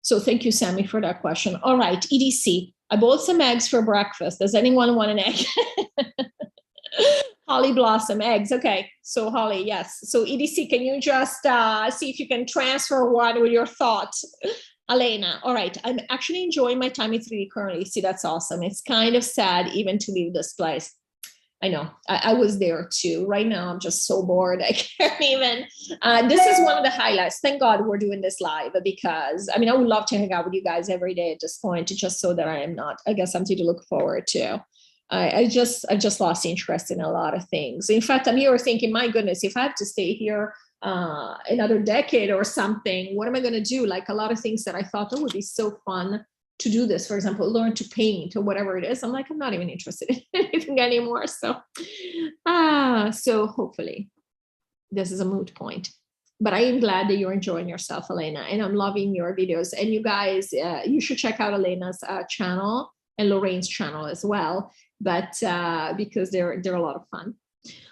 So thank you, Sammy, for that question. All right, EDC. I bought some eggs for breakfast. Does anyone want an egg? Holly Blossom, eggs. Okay, so Holly, yes. So EDC, can you just see if you can transfer one with your thoughts? Elena, all right. I'm actually enjoying my time in 3D currently. See, that's awesome. It's kind of sad even to leave this place. I know, I was there too. Right now, I'm just so bored. I can't even. This is one of the highlights. Thank God we're doing this live, because I mean, I would love to hang out with you guys every day at this point, just so that I guess something to look forward to. I just lost interest in a lot of things. In fact, I'm here thinking, my goodness, if I have to stay here another decade or something, what am I going to do? Like, a lot of things that I thought that would be so fun to do this, for example, learn to paint or whatever it is. I'm like, I'm not even interested in anything anymore. So hopefully this is a moot point. But I am glad that you're enjoying yourself, Elena, and I'm loving your videos. And you guys, you should check out Elena's channel and Lorraine's channel as well. but because they're a lot of fun.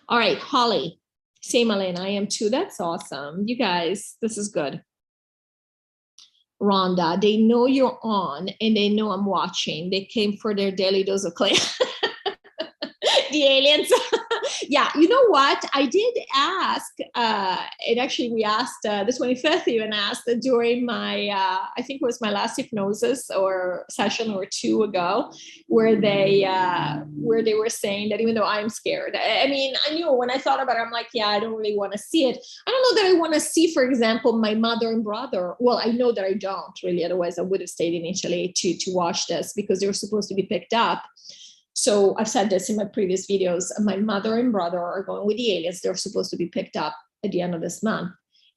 All right, Holly, same Elaine, I am too. That's awesome. You guys, this is good. Rhonda, they know you're on and they know I'm watching. They came for their daily dose of clay. The aliens. Yeah, you know what? I did ask, and actually we asked, the 25th even asked during my, I think it was my last hypnosis or session or two ago, where they were saying that even though I'm scared, I mean, I knew when I thought about it, I'm like, yeah, I don't really want to see it. I don't know that I want to see, for example, my mother and brother. Well, I know that I don't really, otherwise I would have stayed in Italy to watch this because they were supposed to be picked up. So I've said this in my previous videos, my mother and brother are going with the aliens. They're supposed to be picked up at the end of this month.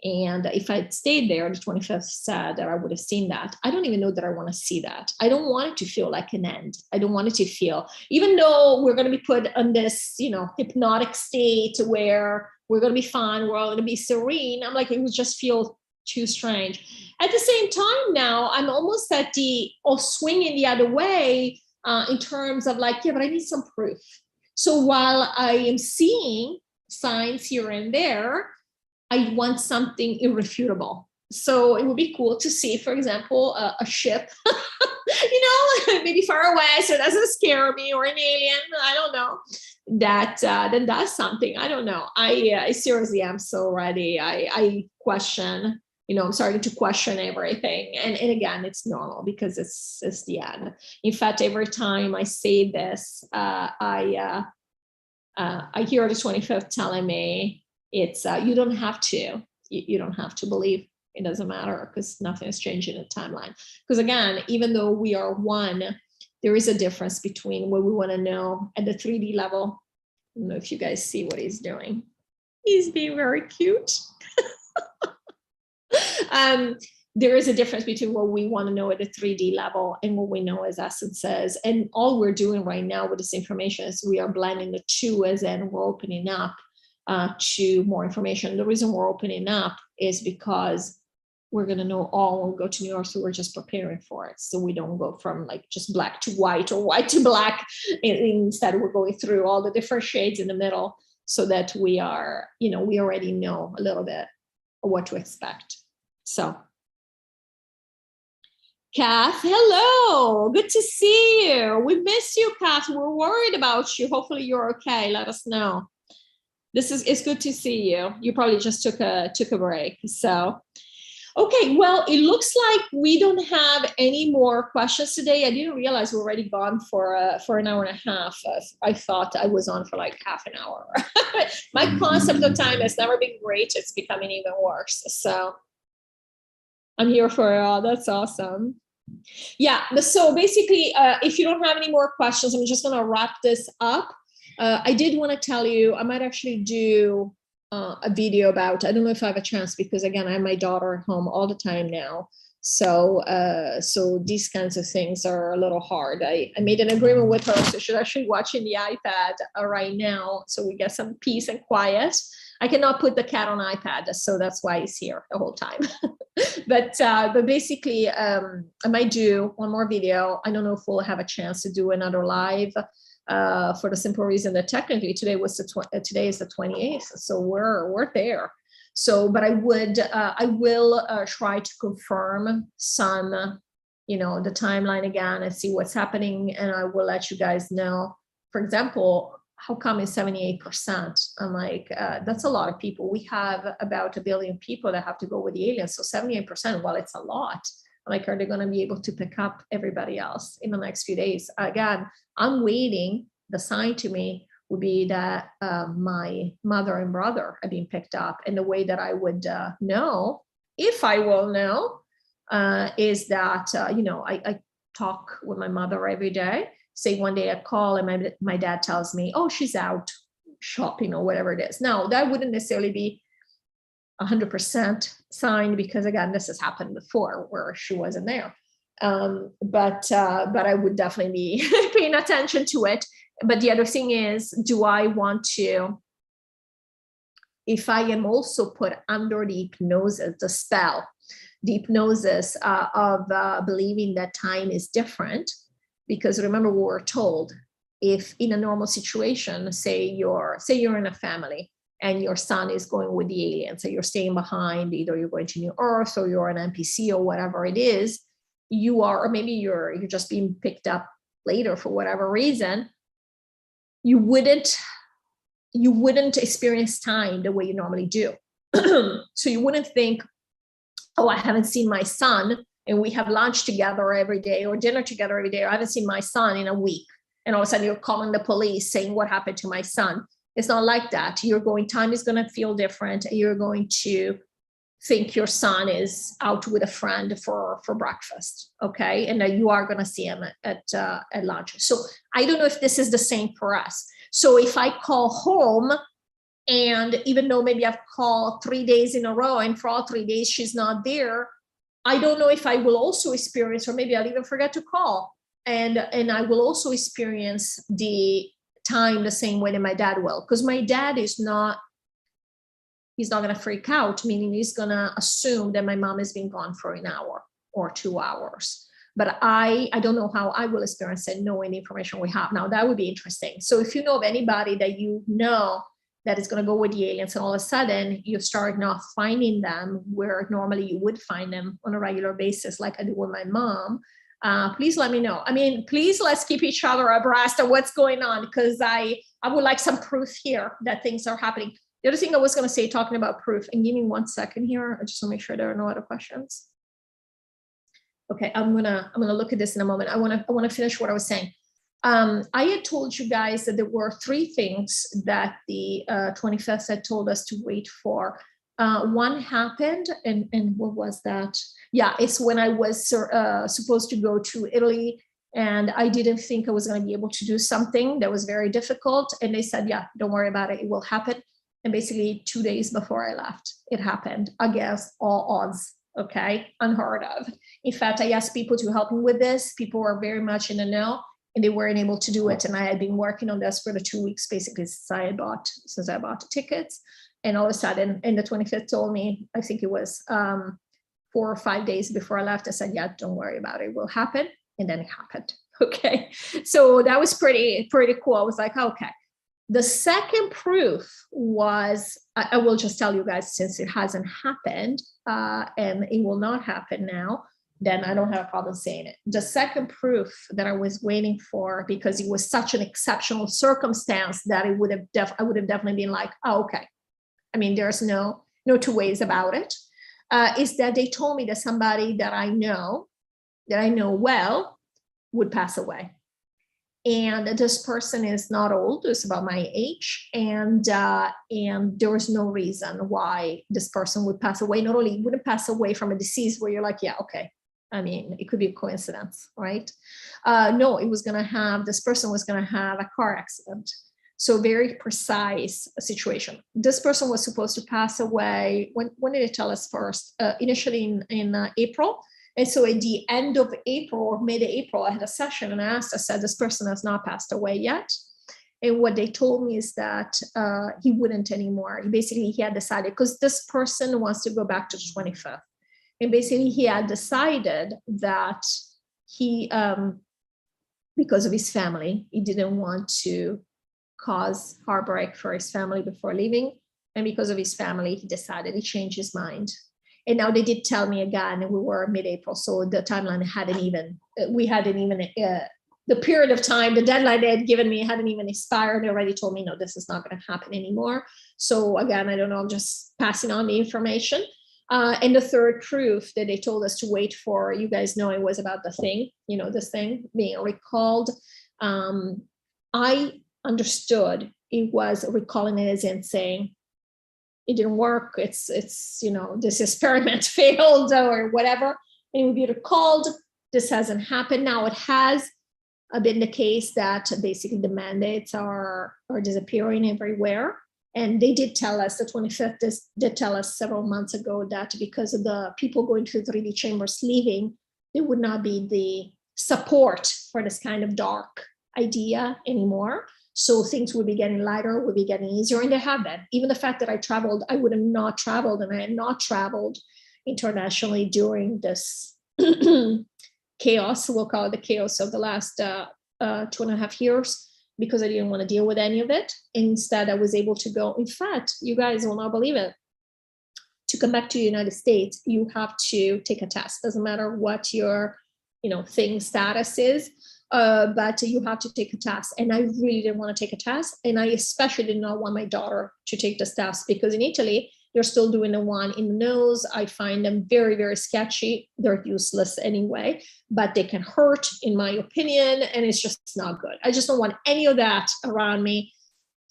And if I'd stayed there, the 25th said that I would have seen that. I don't even know that I want to see that. I don't want it to feel like an end. I don't want it to feel, even though we're going to be put on this, you know, hypnotic state where we're going to be fine, we're all going to be serene. I'm like, it would just feel too strange. At the same time now, I'm almost at the swinging the other way, in terms of like, yeah, but I need some proof. So while I am seeing signs here and there, I want something irrefutable. So it would be cool to see, for example, a ship, you know, maybe far away, so it doesn't scare me, or an alien, I don't know, that then does something. I don't know. I seriously am so ready. I question, you know, I'm starting to question everything. And again, it's normal because it's the end. In fact, every time I say this, I hear the 25th telling me it's, you don't have to, you don't have to believe. It doesn't matter because nothing is changing in the timeline. Because again, even though we are one, there is a difference between what we want to know at the 3D level. I don't know if you guys see what he's doing. He's being very cute. There is a difference between what we want to know at the 3D level and what we know as essences. And all we're doing right now with this information is we are blending the two, as in we're opening up to more information. The reason we're opening up is because we're going to know all when we go to New York, so we're just preparing for it. So we don't go from like just black to white or white to black. Instead, we're going through all the different shades in the middle so that we are, you know, we already know a little bit of what to expect. So, Kath, hello, good to see you. We miss you, Kath. We're worried about you. Hopefully you're okay. Let us know. It's good to see you. You probably just took a break. So, okay, well, it looks like we don't have any more questions today. I didn't realize we're already gone for an hour and a half. I thought I was on for like half an hour. My concept of time has never been great. It's becoming even worse. So I'm here for, that's awesome. Yeah, so basically, if you don't have any more questions, I'm just gonna wrap this up. I did wanna tell you, I might actually do a video about, I don't know if I have a chance because again, I have my daughter at home all the time now. So these kinds of things are a little hard. I made an agreement with her, so she's actually watching the iPad right now. So we get some peace and quiet. I cannot put the cat on iPad, so that's why he's here the whole time. But basically, I might do one more video. I don't know if we'll have a chance to do another live for the simple reason that technically today is the 28th, so we're there. So, but I will try to confirm some, you know, the timeline again and see what's happening, and I will let you guys know. For example, how come it's 78%? I'm like, that's a lot of people. We have about 1 billion people that have to go with the aliens. So 78%, well, it's a lot. I'm like, are they going to be able to pick up everybody else in the next few days? Again, I'm waiting. The sign to me would be that my mother and brother are being picked up. And the way that I would know, if I will know, is that, you know, I talk with my mother every day. Say one day I call and my dad tells me, oh, she's out shopping or whatever it is. Now, that wouldn't necessarily be 100% signed because, again, this has happened before where she wasn't there. But I would definitely be paying attention to it. But the other thing is, do I want to, if I am also put under the hypnosis, the spell, the hypnosis of believing that time is different, because remember, we were told if in a normal situation, say you're in a family and your son is going with the aliens, so you're staying behind, either you're going to New Earth or you're an NPC or whatever it is, you are, or maybe you're just being picked up later for whatever reason, you wouldn't experience time the way you normally do. So you wouldn't think, oh, I haven't seen my son and we have lunch together every day or dinner together every day, or I haven't seen my son in a week. And all of a sudden you're calling the police saying, what happened to my son? It's not like that. Time is going to feel different. You're going to think your son is out with a friend for breakfast, okay? And then you are going to see him at lunch. So I don't know if this is the same for us. So if I call home, and even though maybe I've called 3 days in a row and for all 3 days she's not there, I don't know if I will also experience, or maybe I'll even forget to call. And I will also experience the time the same way that my dad will, because my dad he's not going to freak out, meaning he's going to assume that my mom has been gone for an hour or 2 hours. But I don't know how I will experience it, knowing the information we have now. That would be interesting. So if you know of anybody that you know that is going to go with the aliens, and all of a sudden you start not finding them where normally you would find them on a regular basis, like I do with my mom, please let me know. I mean, please, let's keep each other abreast of what's going on, because I would like some proof here that things are happening. The other thing I was going to say, talking about proof, and give me 1 second here, I just want to make sure there are no other questions. Okay, I'm gonna look at this in a moment. I want to finish what I was saying. I had told you guys that there were 3 things that the 25th had told us to wait for. One happened, and what was that? Yeah, it's when I was supposed to go to Italy, and I didn't think I was going to be able to do something that was very difficult. And they said, yeah, don't worry about it, it will happen. And basically 2 days before I left, it happened against all odds. Okay, unheard of. In fact, I asked people to help me with this. People were very much in the know, and they weren't able to do it. And I had been working on this for the 2 weeks, basically, since I bought the tickets. And all of a sudden, and the 25th told me, I think it was 4 or 5 days before I left, I said, yeah, don't worry about it, it will happen. And then it happened. Okay, so that was pretty cool. I was like, okay. The second proof was, I will just tell you guys, since it hasn't happened and it will not happen now, then I don't have a problem saying it. The second proof that I was waiting for, because it was such an exceptional circumstance that I would have definitely been like, oh, okay. I mean, there's no 2 ways about it, is that they told me that somebody that I know well would pass away. And this person is not old, it's about my age. And there was no reason why this person would pass away. Not only wouldn't pass away from a disease where you're like, yeah, okay. I mean, it could be a coincidence, right? No, this person was gonna have a car accident. So very precise situation. This person was supposed to pass away, when did it tell us first? Initially in April. And so at the end of April or mid-April, I had a session and I said, this person has not passed away yet. And what they told me is that he wouldn't anymore. He had decided, because this person wants to go back to the 25th. And basically he had decided that he, because of his family, he didn't want to cause heartbreak for his family before leaving. And because of his family, he decided, he changed his mind. And now they did tell me again, and we were mid-April, so the timeline the period of time, the deadline they had given me hadn't even expired. They already told me, no, this is not going to happen anymore. So again, I don't know, I'm just passing on the information. And the third proof that they told us to wait for, you guys know, it was about the thing, this thing being recalled. I understood it was recalling it as in saying, it didn't work, it's this experiment failed or whatever, and it would be recalled. This hasn't happened. Now it has been the case that basically the mandates are disappearing everywhere. And they did tell us, the 25th did tell us several months ago, that because of the people going to the 3D chambers leaving, there would not be the support for this kind of dark idea anymore. So things would be getting lighter, would be getting easier, and they have been. Even the fact that I traveled, I would have not traveled, and I had not traveled internationally during this chaos, we'll call it the chaos of the last 2.5 years. because I didn't want to deal with any of it. Instead, I was able to go. In fact, you guys will not believe it. To come back to the United States, you have to take a test. Doesn't matter what your, thing status is, but you have to take a test. And I really didn't want to take a test. And I especially did not want my daughter to take this test, because in Italy, they're still doing the one in the nose. I find them very, very sketchy. They're useless anyway, but they can hurt, in my opinion, and it's just not good. I just don't want any of that around me.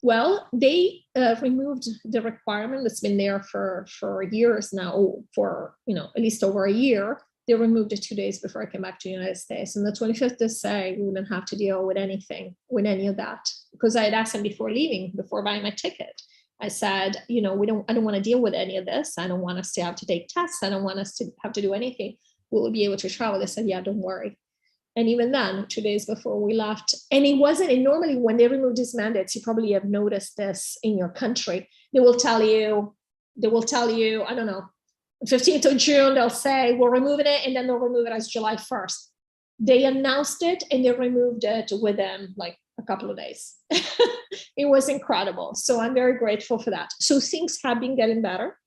Well, they removed the requirement that's been there for years now, for at least over a year. They removed it 2 days before I came back to the United States. And the 25th, they say we wouldn't have to deal with anything, with any of that, because I had asked them before leaving, before buying my ticket. I said, I don't want to deal with any of this. I don't want us to have to take tests. I don't want us to have to do anything. Will we be able to travel? They said, yeah, don't worry. And even then, 2 days before we left, and it wasn't, and normally when they remove these mandates, you probably have noticed this in your country, they will tell you, I don't know, 15th of June, they'll say, we're removing it, and then they'll remove it as July 1st. They announced it and they removed it within like a couple of days. It was incredible. So I'm very grateful for that. So things have been getting better.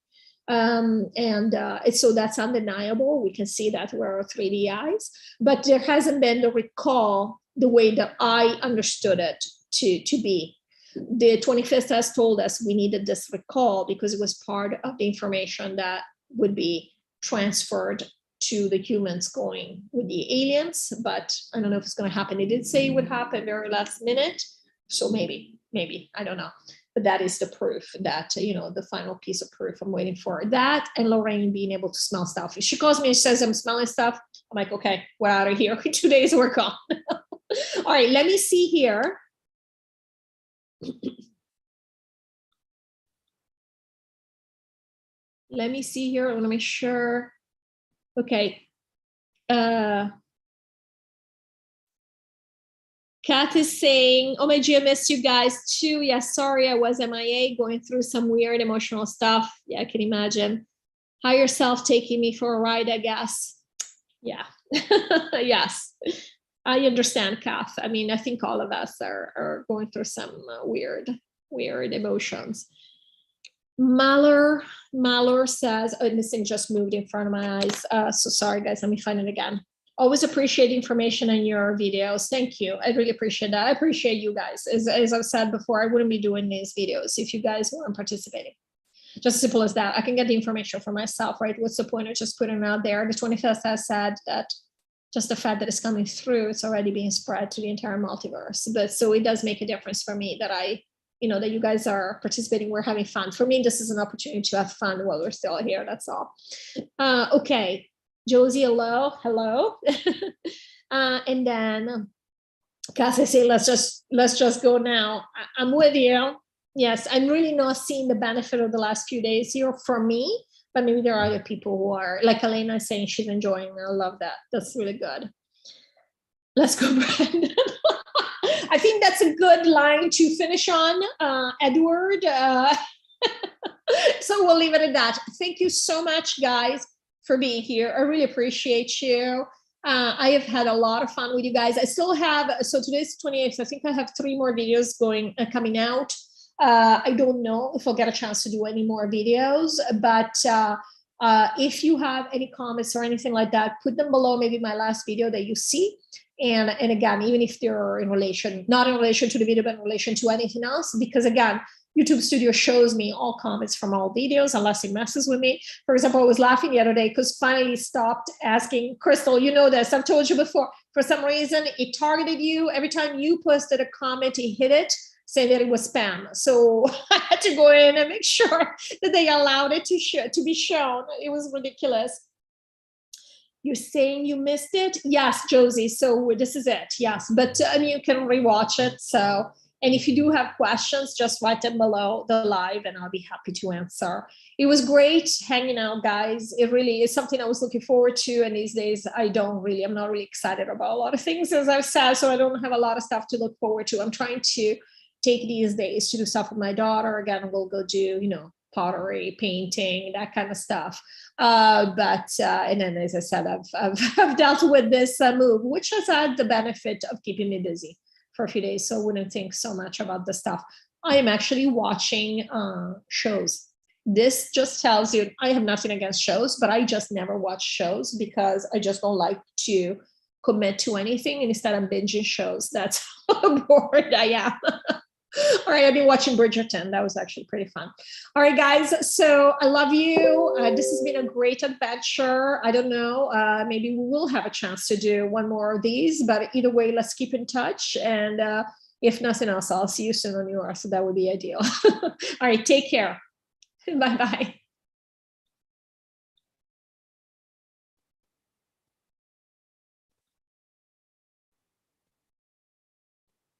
So that's undeniable. We can see that with our 3D eyes, but there hasn't been the recall the way that I understood it to be. The 25th has told us we needed this recall because it was part of the information that would be transferred to the humans going with the aliens, but I don't know if it's going to happen. It did say it would happen very last minute. So maybe, I don't know. But that is the proof that, the final piece of proof I'm waiting for. That and Lorraine being able to smell stuff. If she calls me and says I'm smelling stuff, I'm like, okay, we're out of here. 2 days, we're gone. All right, let me see here. Let me see here. I want to make sure. Okay. Kath is saying, oh my God, I missed you guys too. Yeah, sorry, I was MIA going through some weird emotional stuff. Yeah, I can imagine. Higher self taking me for a ride, I guess. Yeah, yes, I understand, Kath. I mean, I think all of us are going through some weird emotions. Malor says, oh, this thing just moved in front of my eyes. So sorry, guys, let me find it again. Always appreciate information in your videos. Thank you. I really appreciate that. I appreciate you guys. As I've said before, I wouldn't be doing these videos if you guys weren't participating. Just as simple as that. I can get the information for myself, right? What's the point of just putting it out there? The 25th has said that just the fact that it's coming through, it's already being spread to the entire multiverse. But so it does make a difference for me that that you guys are participating, we're having fun. For me, this is an opportunity to have fun while we're still here, that's all. Okay, Josie, hello. And then Cassie say, let's just go now. I'm with you. Yes, I'm really not seeing the benefit of the last few days here for me, but maybe there are other people who are, like Elena saying she's enjoying. I love that. That's really good. Let's go, Brandon. I think that's a good line to finish on, Edward. So we'll leave it at that. Thank you so much, guys, for being here. I really appreciate you. I have had a lot of fun with you guys. I still have, so today's 28th. I think I have 3 more videos coming out. I don't know if I'll get a chance to do any more videos, but if you have any comments or anything like that, put them below maybe my last video that you see. And again, even if they're not in relation to the video, but in relation to anything else, because again, YouTube Studio shows me all comments from all videos, unless it messes with me. For example, I was laughing the other day because finally stopped asking, Crystal, you know this, I've told you before, for some reason, it targeted you. Every time you posted a comment, it hit it, saying that it was spam. So I had to go in and make sure that they allowed it to be shown. It was ridiculous. You're saying you missed it? Yes, Josie. So this is it. Yes, but you can rewatch it. So, and if you do have questions, just write them below the live and I'll be happy to answer. It was great hanging out, guys. It really is something I was looking forward to. And these days I'm not really excited about a lot of things, as I've said, so I don't have a lot of stuff to look forward to. I'm trying to take these days to do stuff with my daughter. Again, we'll go do, pottery, painting, that kind of stuff. And then, as I said, I've dealt with this move, which has had the benefit of keeping me busy for a few days, so I wouldn't think so much about the stuff. I am actually watching shows. This just tells you I have nothing against shows, but I just never watch shows because I just don't like to commit to anything. And instead, I'm binging shows. That's how bored I am. All right, I've been watching Bridgerton. That was actually pretty fun. All right, guys. So I love you. This has been a great adventure. I don't know. Maybe we will have a chance to do one more of these. But either way, let's keep in touch. And if nothing else, I'll see you soon on yours. So that would be ideal. All right, take care. Bye-bye.